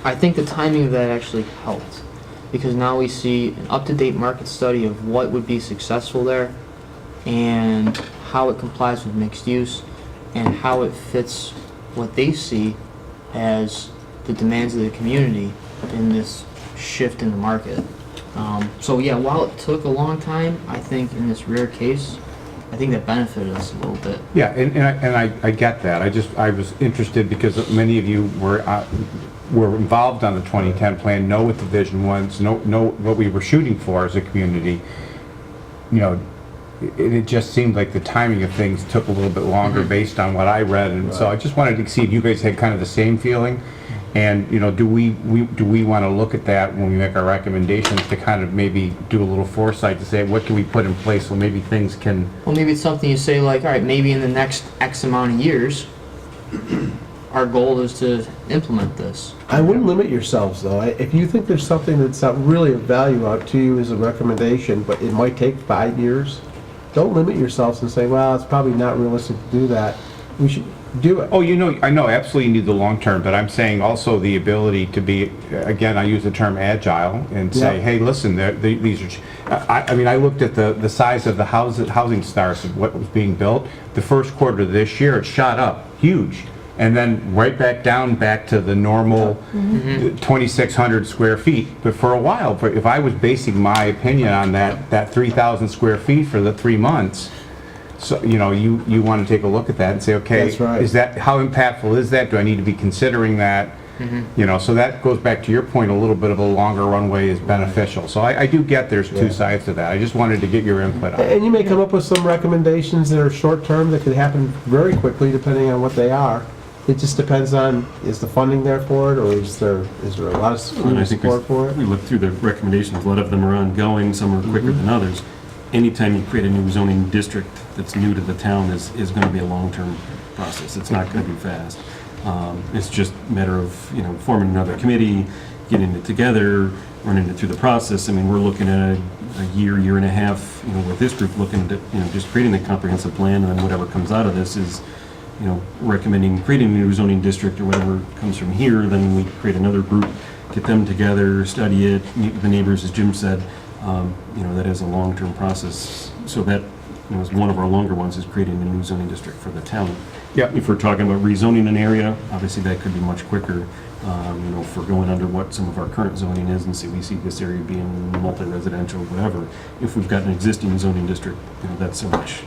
I think the timing of that actually helped, because now we see an up-to-date market study of what would be successful there and how it complies with mixed use and how it fits what they see as the demands of the community in this shift in the market. So yeah, while it took a long time, I think in this rare case, I think that benefited us a little bit. Yeah, and I get that. I was interested because many of you were involved on the 2010 plan, know what the vision was, know what we were shooting for as a community. You know, it just seemed like the timing of things took a little bit longer based on what I read, and so I just wanted to see if you guys had kind of the same feeling. And, you know, do we want to look at that when we make our recommendations to kind of maybe do a little foresight to say, what can we put in place so maybe things can... Well, maybe it's something you say like, all right, maybe in the next X amount of years, our goal is to implement this. I wouldn't limit yourselves, though. If you think there's something that's not really of value out to you as a recommendation, but it might take 5 years, don't limit yourselves and say, well, it's probably not realistic to do that. We should do it. Oh, you know, I know absolutely you need the long term, but I'm saying also the ability to be, again, I use the term agile and say, Yeah. hey, listen, these are, I mean, I looked at the size of the housing starts of what was being built. The first quarter of this year, it shot up huge. And then right back to the normal 2,600 square feet. But for a while, if I was basing my opinion on that 3,000 square feet for the 3 months, so, you know, you want to take a look at that and say, okay, That's right. is that, how impactful is that? Do I need to be considering that? You know, so that goes back to your point, a little bit of a longer runway is beneficial. So I do get there's two sides to that. I just wanted to get your input on it. And you may come up with some recommendations that are short-term that could happen very quickly, depending on what they are. It just depends on, is the funding there for it, or is there a lot of And I community think support for it? we looked through the recommendations, a lot of them are ongoing, some are quicker than others. Anytime you create a new zoning district that's new to the town is going to be a long-term process. It's not going to be fast. It's just a matter of, you know, forming another committee, getting it together, running it through the process. I mean, we're looking at a year and a half, you know, with this group looking at, you know, just creating the comprehensive plan, and then whatever comes out of this is, you know, recommending creating a new zoning district or whatever comes from here. Then we create another group, get them together, study it, meet with the neighbors, as Jim said. You know, that is a long-term process. So that, you know, is one of our longer ones, is creating a new zoning district for the town. Yeah. If we're talking about rezoning an area, obviously that could be much quicker. You know, if we're going under what some of our current zoning is and say we see this area being multi-residential, whatever. If we've got an existing zoning district, you know, that's so much.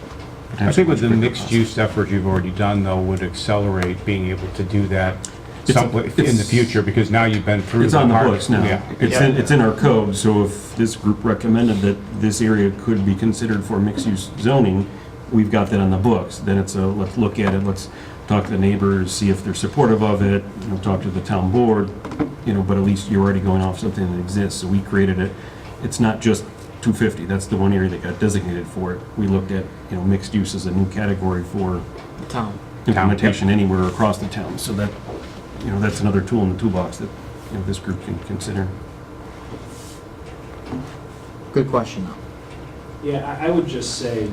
I think with the potentially much quicker mixed-use effort you've already done, though, would accelerate being able to do that in the future, because now you've been through It's the on the hard- books now. Yeah. It's in our code, so if this group recommended that this area could be considered for mixed-use zoning, we've got that on the books. Then it's a, let's look at it, let's talk to the neighbors, see if they're supportive of it, you know, talk to the town board, you know, but at least you're already going off something that exists. So we created it. It's not just 250, that's the one area that got designated for it. We looked at, you know, mixed use as a new category for The town. implementation anywhere across the town. So that, you know, that's another tool in the toolbox that, you know, this group can consider. Good question, though. Yeah, I would just say,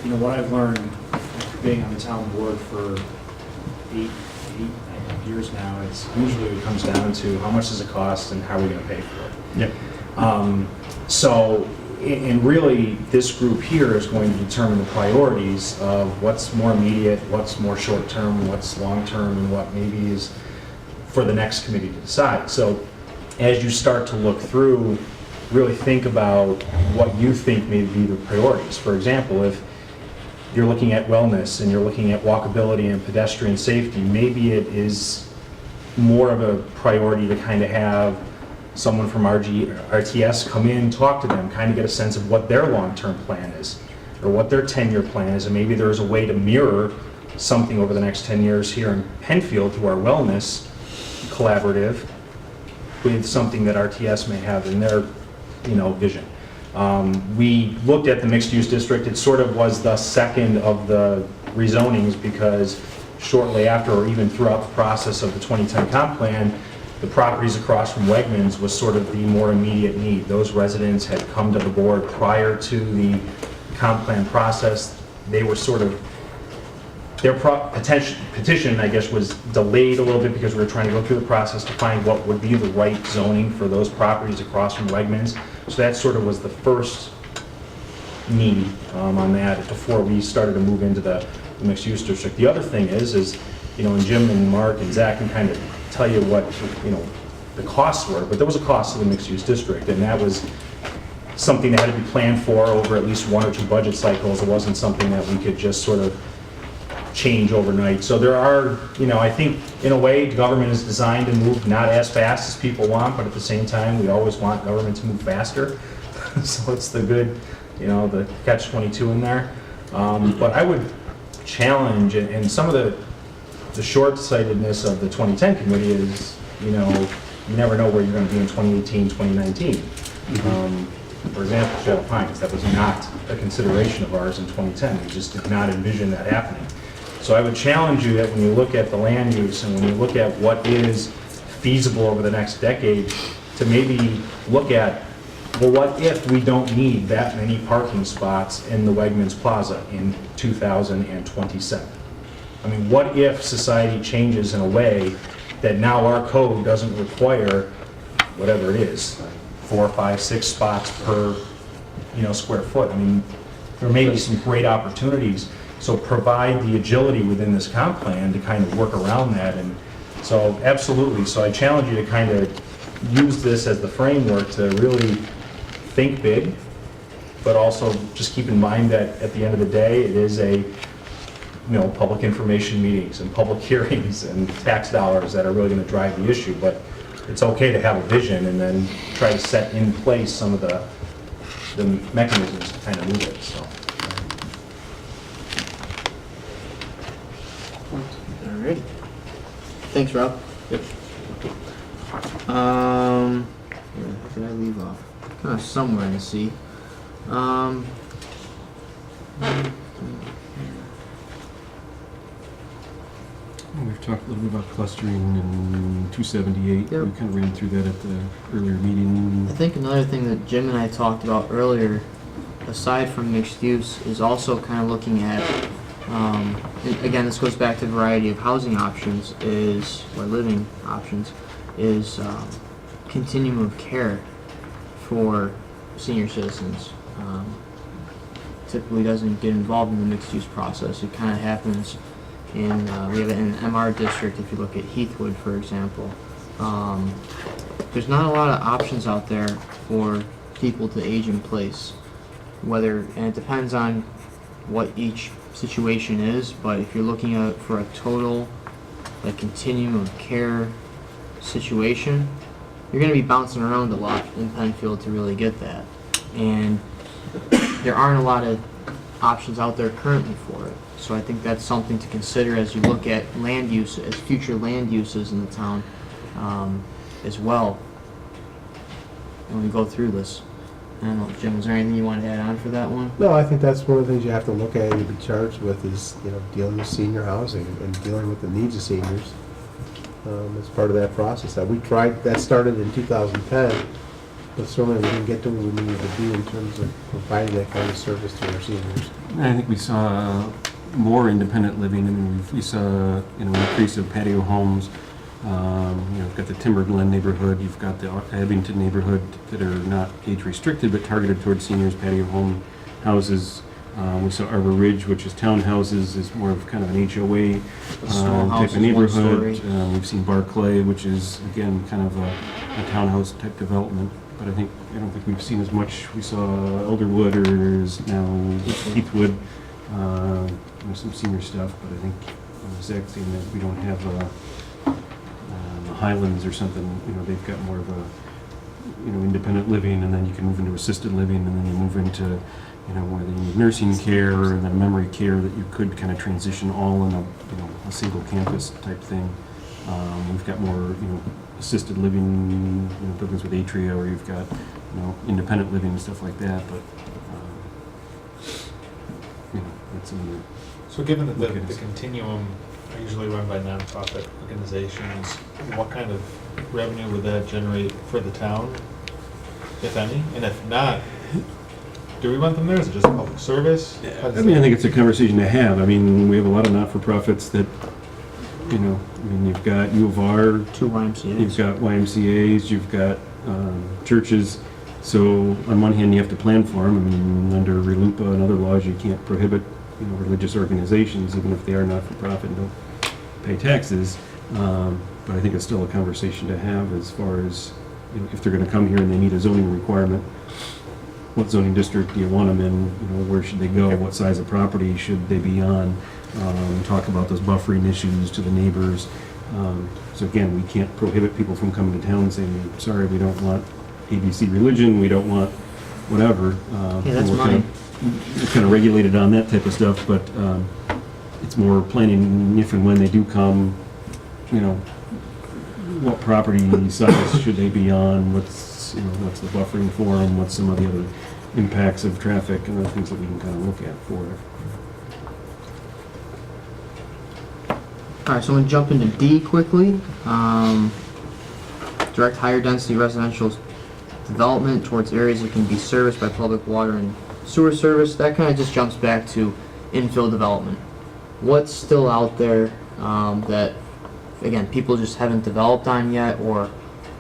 you know, what I've learned after being on the town board for eight and a half years now, it's usually it comes down to how much does it cost and how are we going to pay for it. Yep. So, and really, this group here is going to determine the priorities of what's more immediate, what's more short-term, what's long-term, and what maybe is for the next committee to decide. So, as you start to look through, really think about what you think may be the priorities. For example, if you're looking at wellness and you're looking at walkability and pedestrian safety, maybe it is more of a priority to kind of have someone from RTS come in, talk to them, kind of get a sense of what their long-term plan is, or what their 10-year plan is, and maybe there's a way to mirror something over the next 10 years here in Penfield through our wellness collaborative with something that RTS may have in their, you know, vision. We looked at the mixed-use district. It sort of was the second of the rezonings because shortly after, or even throughout the process of the 2010 comp plan, the properties across from Wegmans was sort of the more immediate need. Those residents had come to the board prior to the comp plan process. They were sort of, their petition, I guess, was delayed a little bit because we were trying to go through the process to find what would be the right zoning for those properties across from Wegmans. So that sort of was the first need on that before we started to move into the mixed-use district. The other thing is, you know, and Jim and Mark and Zach can kind of tell you what, you know, the costs were, but there was a cost to the mixed-use district, and that was something that had to be planned for over at least 1 or 2 budget cycles. It wasn't something that we could just sort of change overnight. So there are, I think in a way, government is designed to move not as fast as people want, but at the same time, we always want government to move faster. So it's the good, the catch-22 in there. But I would challenge, and some of the short-sightedness of the 2010 committee is, you never know where you're going to be in 2018, 2019. For example, Shadow Pines, that was not a consideration of ours in 2010. We just did not envision that happening. So I would challenge you that when you look at the land use and when you look at what is feasible over the next decade, to maybe look at, well, what if we don't need that many parking spots in the Wegmans Plaza in 2027? I mean, what if society changes in a way that now our code doesn't require whatever it is, 4, 5, 6 spots per, square foot? I mean, there may be some great opportunities. So provide the agility within this comp plan to kind of work around that. And so absolutely. So I challenge you to kind of use this as the framework to really think big, but also just keep in mind that at the end of the day, it is a, public information meetings and public hearings and tax dollars that are really going to drive the issue. But it's okay to have a vision and then try to set in place some of the mechanisms to kind of move it. So. Alrighty. Thanks, Rob. Yep. Where did I leave off? Kind of somewhere in C. We've talked a little bit about clustering in 278. Yep. We kind of ran through that at the earlier meeting. I think another thing that Jim and I talked about earlier, aside from mixed use, is also kind of looking at, and again, this goes back to the variety of housing options, or living options, is continuum of care for senior citizens. Typically doesn't get involved in the mixed use process. It kind of happens in, we have it in an MR district. If you look at Heathwood, for example, there's not a lot of options out there for people to age in place. And it depends on what each situation is, but if you're looking at for a total continuum of care situation, you're going to be bouncing around a lot in Penfield to really get that. And there aren't a lot of options out there currently for it. So I think that's something to consider as you look at land use, as future land uses in the town as well, when we go through this. I don't know, Jim, is there anything you want to add on for that one? No, I think that's one of the things you have to look at and be charged with is, dealing with senior housing and dealing with the needs of seniors as part of that process. That started in 2010, but certainly we didn't get to what we needed to do in terms of providing that kind of service to our seniors. I think we saw more independent living. I mean, we saw increase of patio homes. You've got the Timber Glen neighborhood, you've got the Abington neighborhood that are not age restricted but targeted towards seniors, patio home houses. We saw Arbor Ridge, which is townhouses, is more of kind of an HOA small type houses, of neighborhood. 1 story. We've seen Barclay, which is again kind of a townhouse type development. But I don't think we've seen as much. We saw Elderwood, or is now Heathwood, some senior stuff. But I think Zach's saying that we don't have Highlands or something. They've got more of a independent living, and then you can move into assisted living, and then you move into whether you need nursing care and then memory care that you could kind of transition all in a single campus type thing. We've got more assisted living buildings with atria, or you've got independent living and stuff like that. But that's something. So given that the continuum are usually run by nonprofit organizations, what kind of revenue would that generate for the town, if any? And if not, do we want them there? Is it just a public service? I think it's a conversation to have. I mean, we have a lot of not-for-profits that, you've got U of R, 2 YMCA's. you've got YMCA's, you've got churches. So on one hand, you have to plan for them. I mean, under RLUIPA and other laws, you can't prohibit religious organizations, even if they are not-for-profit and don't pay taxes. But I think it's still a conversation to have as far as if they're going to come here and they meet a zoning requirement. what zoning district do you want them in, where should they go, what size of property should they be on, talk about those buffering issues to the neighbors. So again, we can't prohibit people from coming to town and saying, sorry, we don't want ABC religion, we don't want whatever. Yeah, that's we're mine. kind of regulated on that type of stuff, but it's more planning if and when they do come, what property size should they be on, what's the buffering for them, what's some of the other impacts of traffic and other things that we can kind of look at for it. Alright, so I'm gonna jump into D quickly. Direct higher density residential development towards areas that can be serviced by public water and sewer service. That kind of just jumps back to infill development. What's still out there that, again, people just haven't developed on yet, or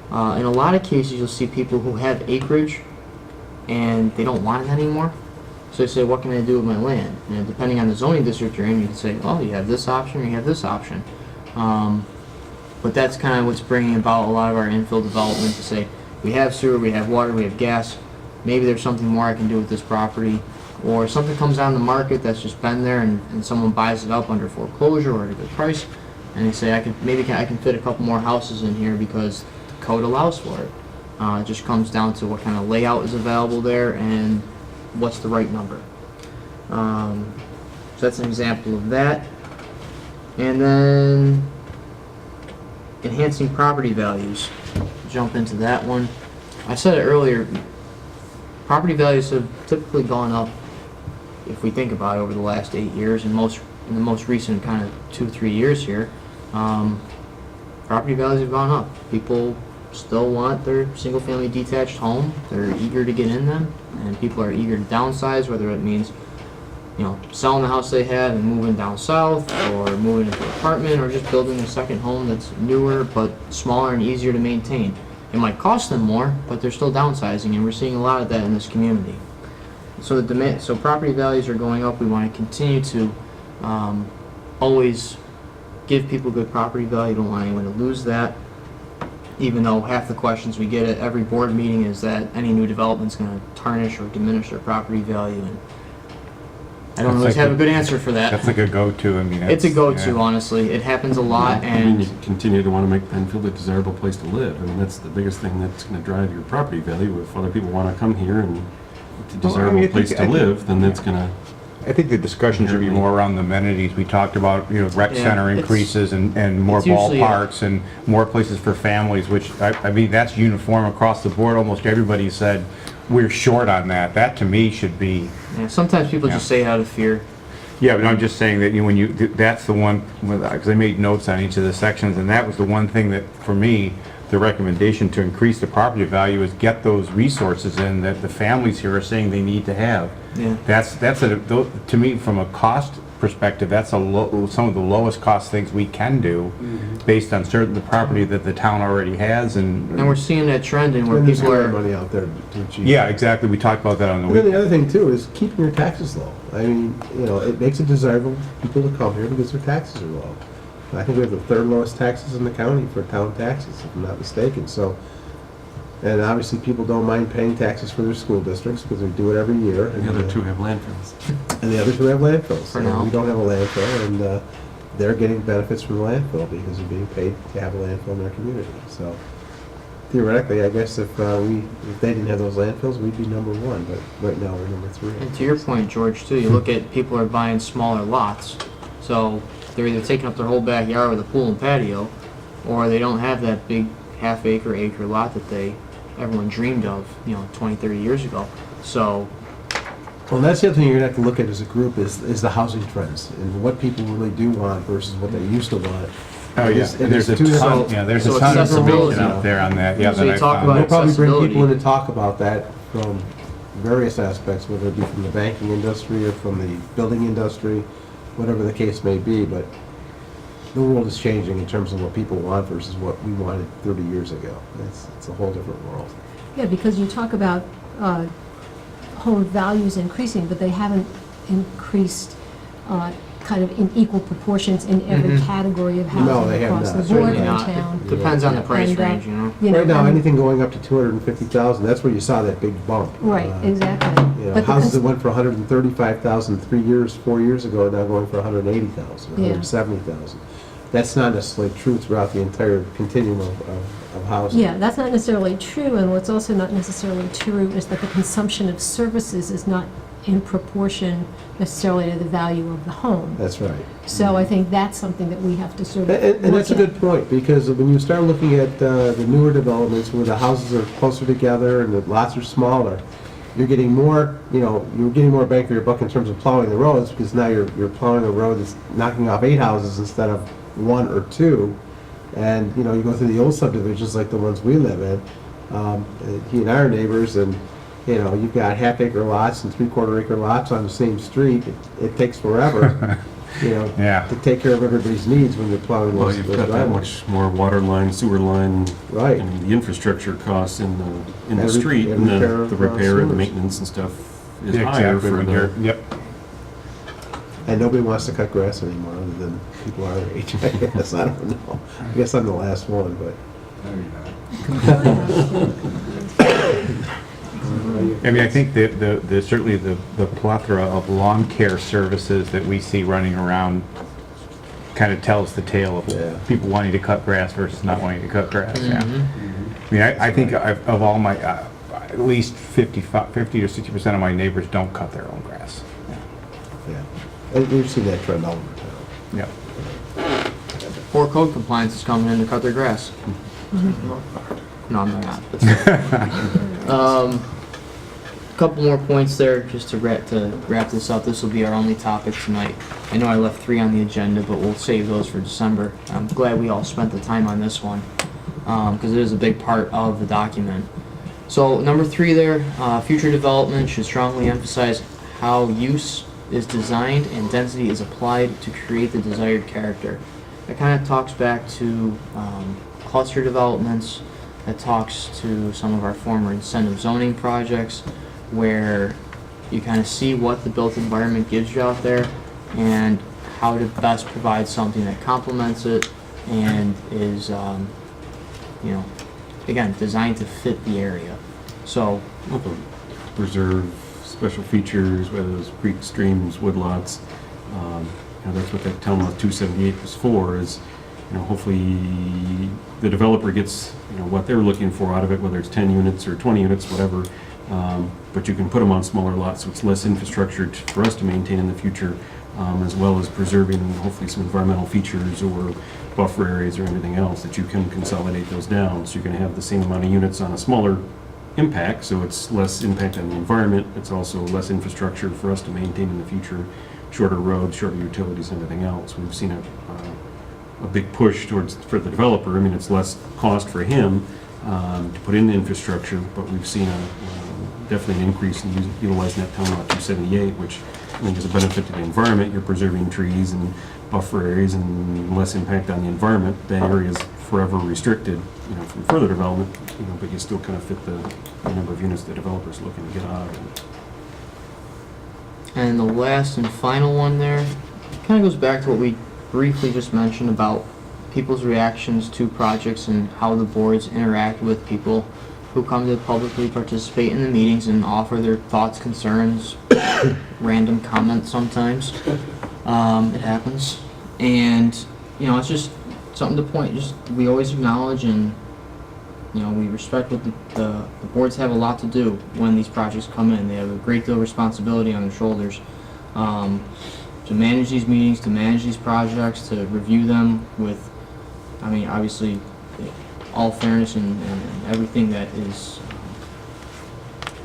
in a lot of cases you'll see people who have acreage and they don't want it anymore. So they say, what can I do with my land? And depending on the zoning district you're in, you can say, oh, you have this option or you have this option. But that's kind of what's bringing about a lot of our infill development, to say, we have sewer, we have water, we have gas, maybe there's something more I can do with this property. Or something comes on the market that's just been there and someone buys it up under foreclosure or at a good price, and they say, I can fit a couple more houses in here because the code allows for it. It just comes down to what kind of layout is available there and what's the right number. So that's an example of that. And then enhancing property values. Jump into that one. I said it earlier, property values have typically gone up, if we think about it, over the last 8 years, and in the most recent kind of 2-3 years here. Property values have gone up. People still want their single-family detached home. They're eager to get in them, and people are eager to downsize, whether it means, selling the house they had and moving down south, or moving into an apartment, or just building a second home that's newer but smaller and easier to maintain. It might cost them more, but they're still downsizing, and we're seeing a lot of that in this community. So property values are going up. We want to continue to always give people good property value. Don't want anyone to lose that. Even though half the questions we get at every board meeting is that any new development's going to tarnish or diminish their property value, and I don't always have a good answer for that. That's like a go-to, I mean. It's a go-to, yeah. honestly. It happens a lot, and you continue to want to make Penfield a desirable place to live. I mean, that's the biggest thing that's going to drive your property value. If other people want to come here and it's a desirable place to live, then that's going to... I think the discussion should be more around the amenities. We talked about, rec Yeah, center it's- increases and more it's usually, ballparks and more places for families, which, I mean, that's uniform across the board. Almost everybody said, we're short on that. That, to me, should be... sometimes people just say it out of fear. Yeah, but I'm just saying that that's the one, because I made notes on each of the sections, and that was the one thing that, for me, the recommendation to increase the property value is get those resources in that the families here are saying they need to have. Yeah. To me, from a cost perspective, that's some of the lowest cost things we can do based on the property that the town already has, and And we're seeing that trend in where And there's people more are... money out there to achieve. yeah, exactly. We talked about that on the And then week. the other thing too is keeping your taxes low. I mean, it makes it desirable for people to come here because their taxes are low. I think we have the third lowest taxes in the county for town taxes, if I'm not mistaken, so. And obviously, people don't mind paying taxes for their school districts because they do it every year. The other two have landfills. And the other two have landfills. For And now. we don't have a landfill, and they're getting benefits from the landfill because they're being paid to have a landfill in their community. So theoretically, I guess if they didn't have those landfills, we'd be number one, but right now we're number 3. And to your point, George, too, you look at people are buying smaller lots, so they're either taking up their whole backyard with a pool and patio, or they don't have that big half-acre lot that everyone dreamed of, 20, 30 years ago. So, Well, that's the other thing you're gonna have to look at as a group is the housing trends and what people really do want versus what they used to want. Oh, yeah. And There's a two different- ton, there's so a ton of accessibility. information out there on that, yeah, So that you I talk found. about We'll probably bring accessibility. people in to talk about that from various aspects, whether it be from the banking industry or from the building industry, whatever the case may be, but the world is changing in terms of what people want versus what we wanted 30 years ago. It's a whole different world. Yeah, because you talk about home values increasing, but they haven't increased kind of in equal proportions in every Mhm. category of No, they housing have across not. the board Certainly in not. town. Depends on the price And, range, you know? Right now, and- anything going up to 250,000, that's where you saw that big bump. Right, exactly. You know, But the houses that cons- went for 135,000 4 years ago are now going for 180,000, Yeah. 170,000. That's not necessarily true throughout the entire continuum of housing. Yeah, that's not necessarily true, and what's also not necessarily true is that the consumption of services is not in proportion necessarily to the value of the home. That's right. So I think that's something that we have to sort of And that's a look at. good point, because when you start looking at the newer developments where the houses are closer together and the lots are smaller, you're getting more, you're getting more bang for your buck in terms of plowing the roads, because now you're plowing a road that's knocking off 8 houses instead of 1 or 2. And, you go through the old subdivisions like the ones we live in, he and I are neighbors, and, you've got half-acre lots and 3/4 acre lots on the same street. It takes forever, Yeah. to take care of everybody's needs when you're plowing Well, those you've those got that driveways. much more water line, sewer line, Right. and the infrastructure costs in the Every- street, and every pair the of, repair and the sewers. maintenance and stuff is Yeah, higher exactly, for when the... you're- Yep. And nobody wants to cut grass anymore, other than people our age, I guess. I don't know. I guess I'm the last one, but. I mean, I think that certainly the plethora of lawn care services that we see running around kind of tells the tale Yeah. of people wanting to cut grass versus not wanting to cut grass, yeah. Mhm. I mean, I think of all my, at least 50 to 60% of my neighbors don't cut their own grass. Yeah. And we've seen that trend all over town. Yeah. Or code compliance is coming in to cut their grass. No, I'm not. Couple more points there, just to wrap this up. This will be our only topic tonight. I know I left 3 on the agenda, but we'll save those for December. I'm glad we all spent the time on this one, because it is a big part of the document. So number 3 there, future development should strongly emphasize how use is designed and density is applied to create the desired character. It kind of talks back to cluster developments. It talks to some of our former incentive zoning projects, where you kind of see what the built environment gives you out there and how to best provide something that complements it and is, again, designed to fit the area. So, Preserve special features, whether it's creeks, streams, woodlots. That's what that town law 278 was for, is, hopefully the developer gets, what they're looking for out of it, whether it's 10 units or 20 units, whatever. But you can put them on smaller lots, so it's less infrastructure for us to maintain in the future, as well as preserving hopefully some environmental features or buffer areas or anything else that you can consolidate those down. So you're going to have the same amount of units on a smaller impact, so it's less impact on the environment. It's also less infrastructure for us to maintain in the future, shorter roads, shorter utilities, and everything else. We've seen a big push for the developer. I mean, it's less cost for him to put in the infrastructure, but we've seen definitely an increase in utilizing that town law 278, which I think is a benefit to the environment. You're preserving trees and buffer areas and less impact on the environment. That area is forever restricted, from further development, but you still kind of fit the number of units the developer's looking to get out of it. and the last and final one there kind of goes back to what we briefly just mentioned about people's reactions to projects and how the boards interact with people who come to publicly participate in the meetings and offer their thoughts, concerns, random comments sometimes. It happens. And, it's just something to point, we always acknowledge and, we respect what the boards have a lot to do when these projects come in. They have a great deal of responsibility on their shoulders to manage these meetings, to manage these projects, to review them with, obviously, all fairness and everything that is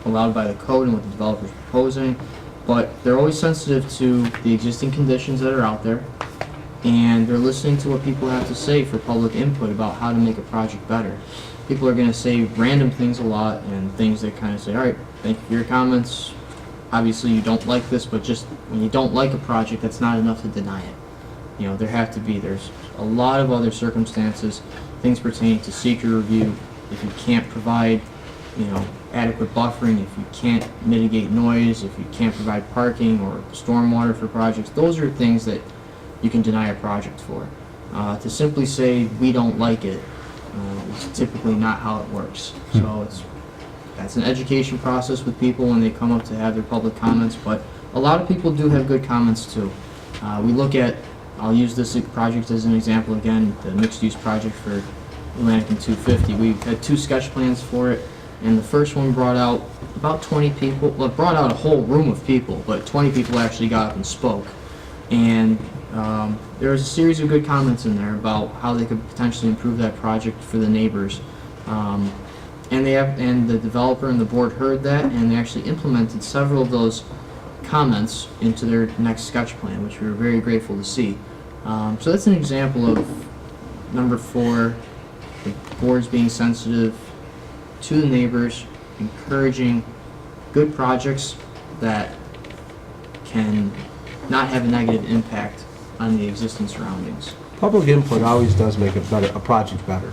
allowed by the code and what the developer's proposing. But they're always sensitive to the existing conditions that are out there, and they're listening to what people have to say for public input about how to make a project better. People are going to say random things a lot, and things that kind of say, all right, thank you for your comments. Obviously you don't like this, but just when you don't like a project, that's not enough to deny it. There's a lot of other circumstances, things pertaining to seeker review. If you can't provide adequate buffering, if you can't mitigate noise, if you can't provide parking or stormwater for projects, those are things that you can deny a project for. To simply say, we don't like it, is typically not how it works. So that's an education process with people when they come up to have their public comments, but a lot of people do have good comments too. We look at, I'll use this project as an example again, the mixed-use project for Atlantic and 250. We've had 2 sketch plans for it, and the first one brought out about 20 people. Well, it brought out a whole room of people, but 20 people actually got up and spoke. And there was a series of good comments in there about how they could potentially improve that project for the neighbors. And the developer and the board heard that, and they actually implemented several of those comments into their next sketch plan, which we were very grateful to see. So that's an example of number 4, the boards being sensitive to the neighbors, encouraging good projects that can not have a negative impact on the existing surroundings. Public input always does make a project better.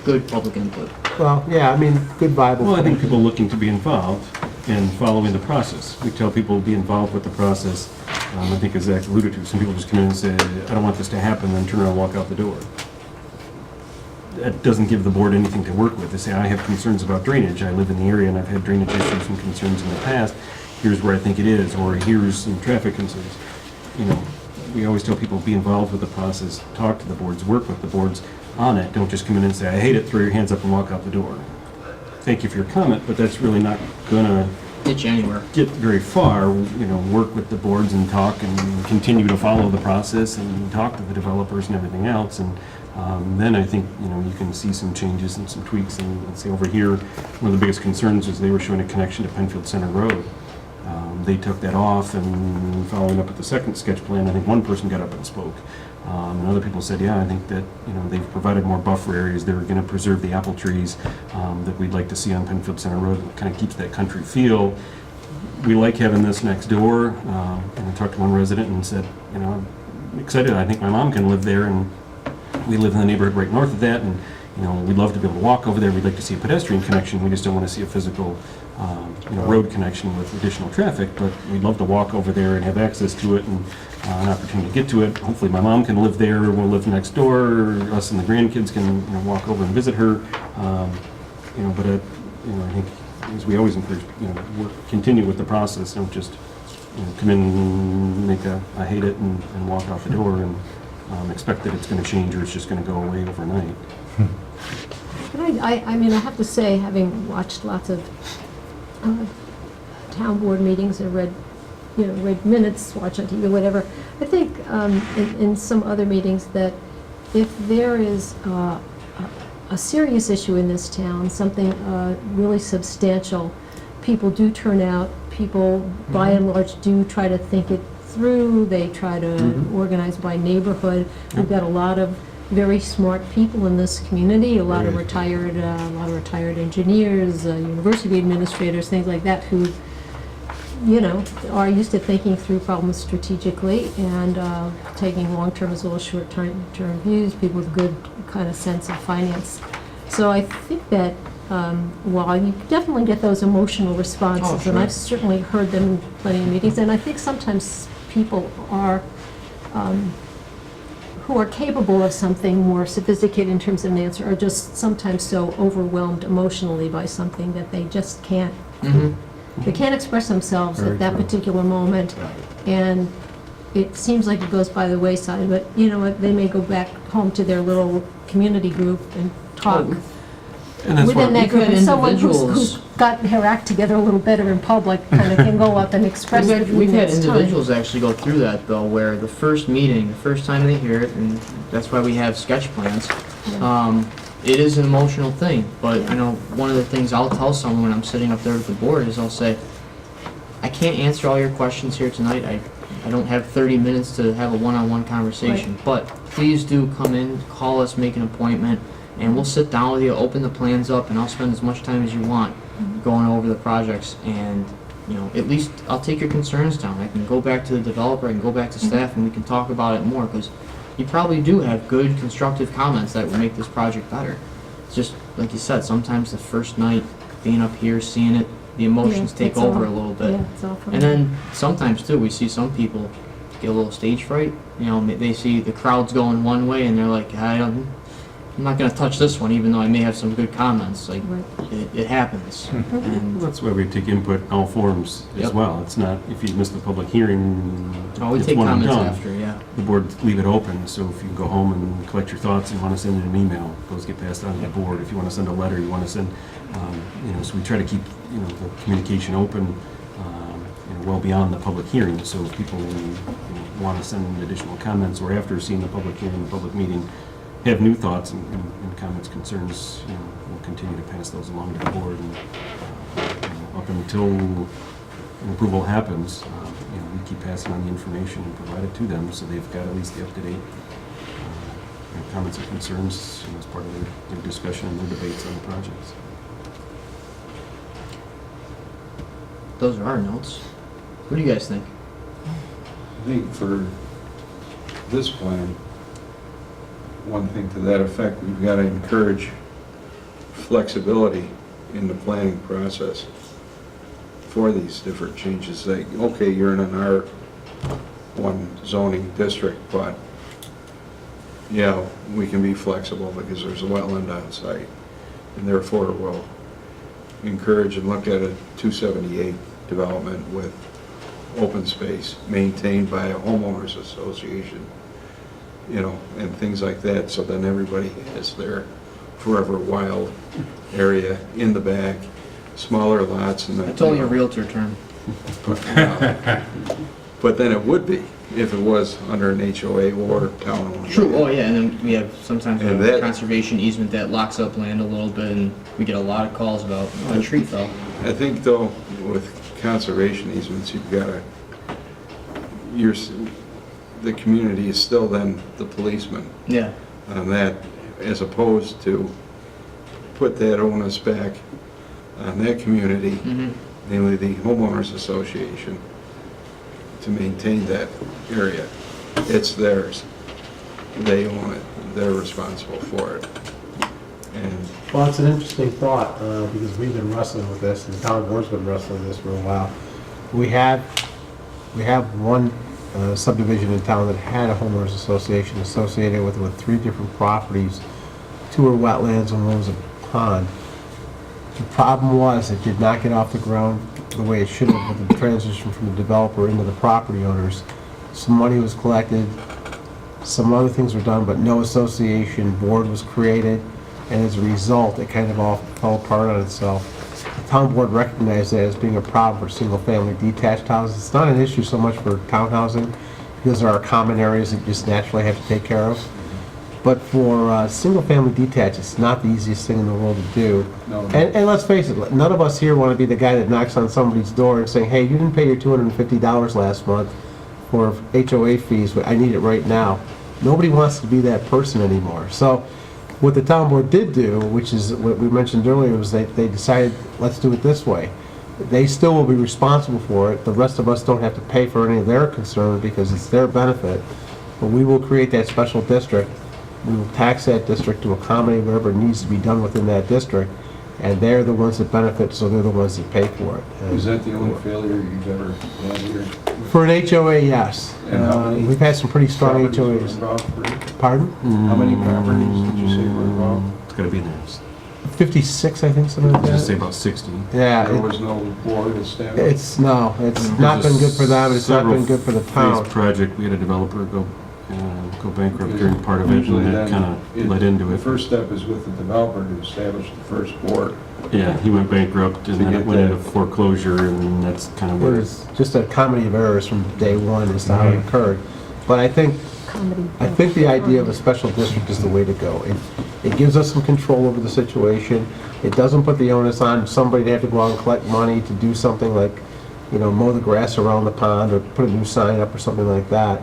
Good public input. Well, yeah, I mean, good viable. Well, I think people looking to be involved and following the process. We tell people to be involved with the process. I think as Zach alluded to, some people just come in and say, I don't want this to happen, then turn around and walk out the door. That doesn't give the board anything to work with. They say, I have concerns about drainage. I live in the area and I've had drainage issues and concerns in the past. Here's where I think it is, or here's some traffic concerns. We always tell people be involved with the process, talk to the boards, work with the boards on it. Don't just come in and say, I hate it, throw your hands up and walk out the door. Thank you for your comment, but that's really not gonna Get you anywhere. get very far. Work with the boards and talk and continue to follow the process and talk to the developers and everything else. And then I think, you can see some changes and some tweaks. And let's say over here, one of the biggest concerns is they were showing a connection to Penfield Center Road. They took that off, and following up with the second sketch plan, I think one person got up and spoke. And other people said, yeah, I think that, they've provided more buffer areas. They're going to preserve the apple trees that we'd like to see on Penfield Center Road. It kind of keeps that country feel. We like having this next door. And I talked to one resident and said, I'm excited. I think my mom can live there, and we live in the neighborhood right north of that, and we'd love to be able to walk over there. We'd like to see a pedestrian connection. We just don't want to see a physical road connection with additional traffic, but we'd love to walk over there and have access to it and an opportunity to get to it. Hopefully my mom can live there, we'll live next door, us and the grandkids can walk over and visit her. But I think, as we always encourage, continue with the process. Don't just come in, make a I hate it and walk out the door and expect that it's going to change or it's just going to go away overnight. But I mean, I have to say, having watched lots of town board meetings and read minutes, watch on TV, whatever, I think in some other meetings that if there is a serious issue in this town, something really substantial, people do turn out. People, by and large, do try to think it through. They try to organize by neighborhood. We've got a lot of very smart people in this community, a lot of retired engineers, university administrators, things like that, who, are used to thinking through problems strategically and taking long-term as well as short-term views, people with good kind of sense of finance. So I think that while you definitely get those emotional responses, and I've certainly heard them in plenty of meetings, and I think sometimes people are who are capable of something more sophisticated in terms of an answer are just sometimes so overwhelmed emotionally by something that they just can't. They can't express themselves at that particular moment, and it seems like it goes by the wayside, but they may go back home to their little community group and talk And that's within why that group, and someone individuals- who's got their act together a little better in public kind of can go up and express it. We've had it's time. individuals actually go through that though, where the first meeting, the first time they hear it, and that's why we have sketch plans, it is an emotional thing. But one of the things I'll tell someone when I'm sitting up there with the board is I'll say, I can't answer all your questions here tonight. I don't have 30 minutes to have a one-on-one conversation, but please do come in, call us, make an appointment, and we'll sit down with you, open the plans up, and I'll spend as much time as you want going over the projects. And at least I'll take your concerns down. I can go back to the developer, I can go back to staff, and we can talk about it more, because you probably do have good constructive comments that would make this project better. It's just, like you said, sometimes the first night being up here, seeing it, the emotions Yeah, take it's over all- a little bit. Yeah, it's all from. And then sometimes too, we see some people get a little stage fright. You know, they see the crowd's going one way and they're like, I'm not gonna touch this one, even though I may have some good comments. Like, Right. it happens. Well, And that's why we take input in all forms as Yep. well. It's not, if you miss the public hearing, oh, we it's take one and comments done. after, yeah. The board leave it open, so if you go home and collect your thoughts and want to send an email, those get passed on to the board. If you want to send a letter, you want to send, so we try to keep, the communication open, well beyond the public hearing. So if people want to send additional comments or after seeing the public hearing, the public meeting, have new thoughts and comments, concerns, we'll continue to pass those along to the board. And up until approval happens, we keep passing on the information and provide it to them, so they've got at least the up-to-date comments and concerns as part of their discussion and their debates on the projects. Those are our notes. What do you guys think? I think for this plan, one thing to that effect, we've got to encourage flexibility in the planning process for these different changes. Like, okay, you're in an R1 zoning district, but yeah, we can be flexible because there's a wetland on site, and therefore we'll encourage and look at a 278 development with open space maintained by a homeowners association, and things like that, so then everybody has their forever wild area in the back, smaller lots. And That's only a realtor term. But then it would be if it was under an HOA or town-owned. True, oh yeah, and then we have sometimes And a that- conservation easement that locks up land a little bit, and we get a lot of calls about, oh, a tree fell. I think though, with conservation easements, you've got to, the community is still then the policeman Yeah. on that, as opposed to put that onus back on that community, Mm-hmm. namely the homeowners association, to maintain that area. It's theirs. They own it. They're responsible for it. And Well, it's an interesting thought, because we've been wrestling with this, and the town board's been wrestling with this for a while. We have one subdivision in town that had a homeowners association associated with 3 different properties. 2 were wetlands and 1 was a pond. The problem was it did not get off the ground the way it should have with the transition from the developer into the property owners. Some money was collected, some other things were done, but no association board was created, and as a result, it kind of all fell apart on itself. The town board recognized that as being a problem for single-family detached houses. It's not an issue so much for townhousing, because there are common areas that you just naturally have to take care of. But for single-family detached, it's not the easiest thing in the world to do. no, And let's face it, none of us here want to be the guy that knocks on somebody's door and saying, hey, you didn't pay your $250 last month for HOA fees, but I need it right now. Nobody wants to be that person anymore. So what the town board did do, which is what we mentioned earlier, was they decided, let's do it this way. They still will be responsible for it. The rest of us don't have to pay for any of their concern because it's their benefit. But we will create that special district. We will tax that district to accommodate whatever needs to be done within that district. And they're the ones that benefit, so they're the ones that pay for it. is that the only failure you've ever had here? For an HOA, yes. And how many We've had some pretty strong Properties were HOAs. involved for- Pardon? How many properties did you say were involved? It's gotta be there. 56, I think, something like I'll just say that. about 60. Yeah, There was no board established? it's not There's been good for them, it's not several been good for the town. phase project, we had a developer go bankrupt during part of it, Usually and that then, kind of led into The it. first step is with the developer to establish the first board. Yeah, he went bankrupt, and To then get it went into that- foreclosure, and that's kind of It where was just a comedy of errors from day one as to how it occurred. But I think the idea of a special district is the way to go. It gives us some control over the situation. It doesn't put the onus on somebody to have to go out and collect money to do something like, mow the grass around the pond or put a new sign up or something like that.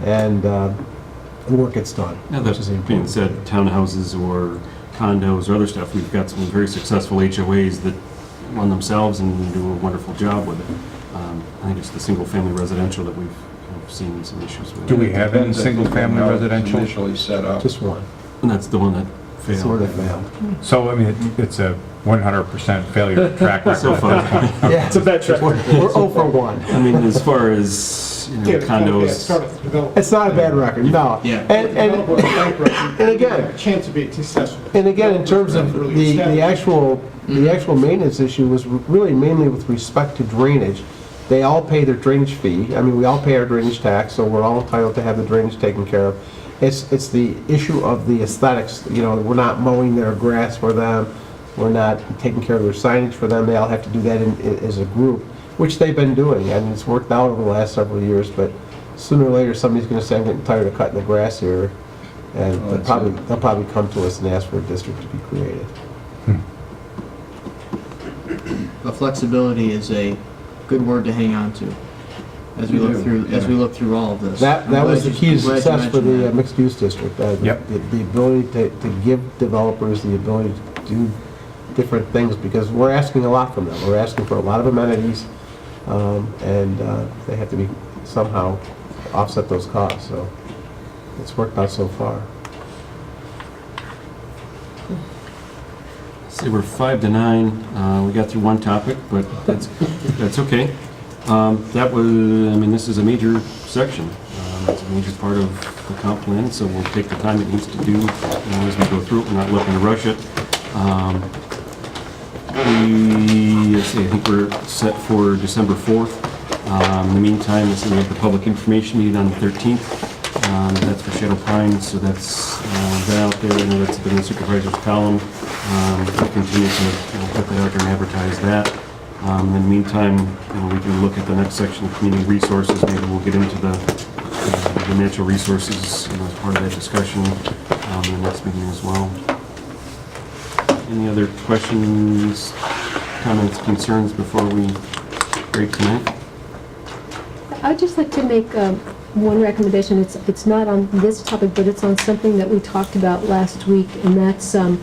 And the work gets done, Now, which is that being important. said, townhouses or condos or other stuff, we've got some very successful HOAs that run themselves and do a wonderful job with it. I think it's the single-family residential that we've seen some issues with. Do we have any Depends, I think, on single-family how it's residential? Initially set up. Just one. And that's the one that fail. Sort of fail. So, I mean, it's a 100% failure track record. So far. Yeah, It's a bad track. we're 0 for 1. I mean, as far as, condos, It's not a bad record, no. Yeah. And again, Chance to be successful. and again, in terms of the actual maintenance issue was really mainly with respect to drainage. They all pay their drainage fee. I mean, we all pay our drainage tax, so we're all entitled to have the drainage taken care of. It's the issue of the aesthetics, you know, we're not mowing their grass for them, we're not taking care of their signage for them, they all have to do that as a group, which they've been doing, and it's worked out over the last several years, but sooner or later, somebody's gonna say, I'm getting tired of cutting the grass here, and they'll probably come to us and ask for a district to be created. But flexibility is a good word to hang on to as we look through all of this. That was the key to Glad you success for mentioned the that. mixed-use district. Yep. The ability to give developers the ability to do different things, because we're asking a lot from them. We're asking for a lot of amenities, and they have to be somehow offset those costs, so it's worked out so far. say we're 5 to 9. We got through one topic, but that's okay. That was, I mean, this is a major section. It's a major part of the comp plan, so we'll take the time it needs to do as we go through it. We're not looking to rush it. Let's see, I think we're set for December 4th. In the meantime, we have the public information meeting on the 13th. That's for Shadow Pines, so that's been out there. I know that's been in the supervisor's column. We'll continue to put that out there and advertise that. In the meantime, we can look at the next section of community resources. Maybe we'll get into the natural resources as part of that discussion in the next meeting as well. Any other questions, comments, concerns before we break tonight? I'd just like to make one recommendation. It's not on this topic, but it's on something that we talked about last week, and that's, and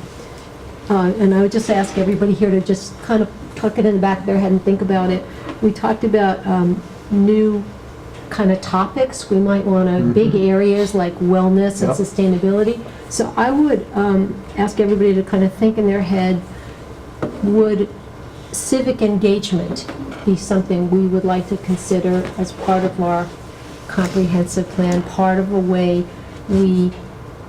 I would just ask everybody here to just kind of tuck it in the back of their head and think about it. We talked about new kind of topics. We might want to, big areas like wellness and sustainability. So I would ask everybody to kind of think in their head, would civic engagement be something we would like to consider as part of our comprehensive plan, part of a way we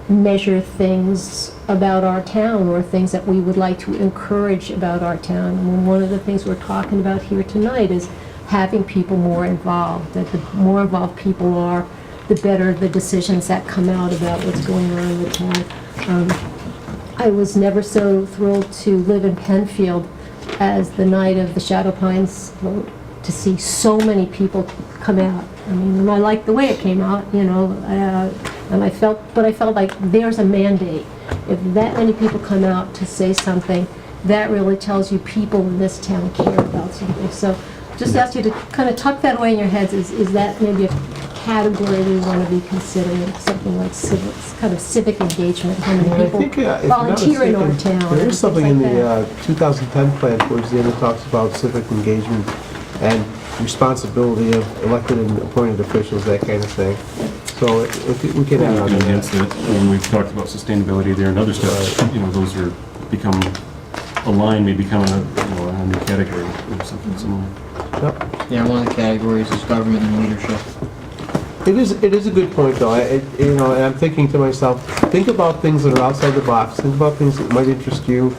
measure things about our town or things that we would like to encourage about our town? And one of the things we're talking about here tonight is having people more involved, that the more involved people are, the better the decisions that come out about what's going on in the town. I was never so thrilled to live in Penfield as the night of the Shadow Pines vote, to see so many people come out. I mean, and I liked the way it came out, and I felt like there's a mandate. If that many people come out to say something, that really tells you people in this town care about something. So just ask you to kind of tuck that away in your heads. Is that maybe a category we want to be considering, something like civic engagement? How many I people think, if I'm not volunteer in our mistaken, town? there and is something things in like the 2010 plan towards the end that talks about civic engagement and responsibility of elected and appointed officials, that kind of thing. So if we can add on to Against that. it, and we've talked about sustainability there and other stuff. Those are become aligned, may become a new category or something similar. Yeah, one of the categories is government and leadership. It is a good point, though. And I'm thinking to myself, think about things that are outside the box. Think about things that might interest you.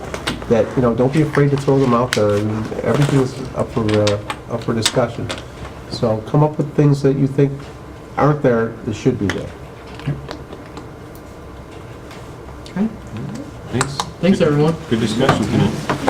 That don't be afraid to throw them out there. I mean, everything is up for discussion. So come up with things that you think aren't there that should be there. Okay. Thanks. Thanks, everyone. Good discussion tonight.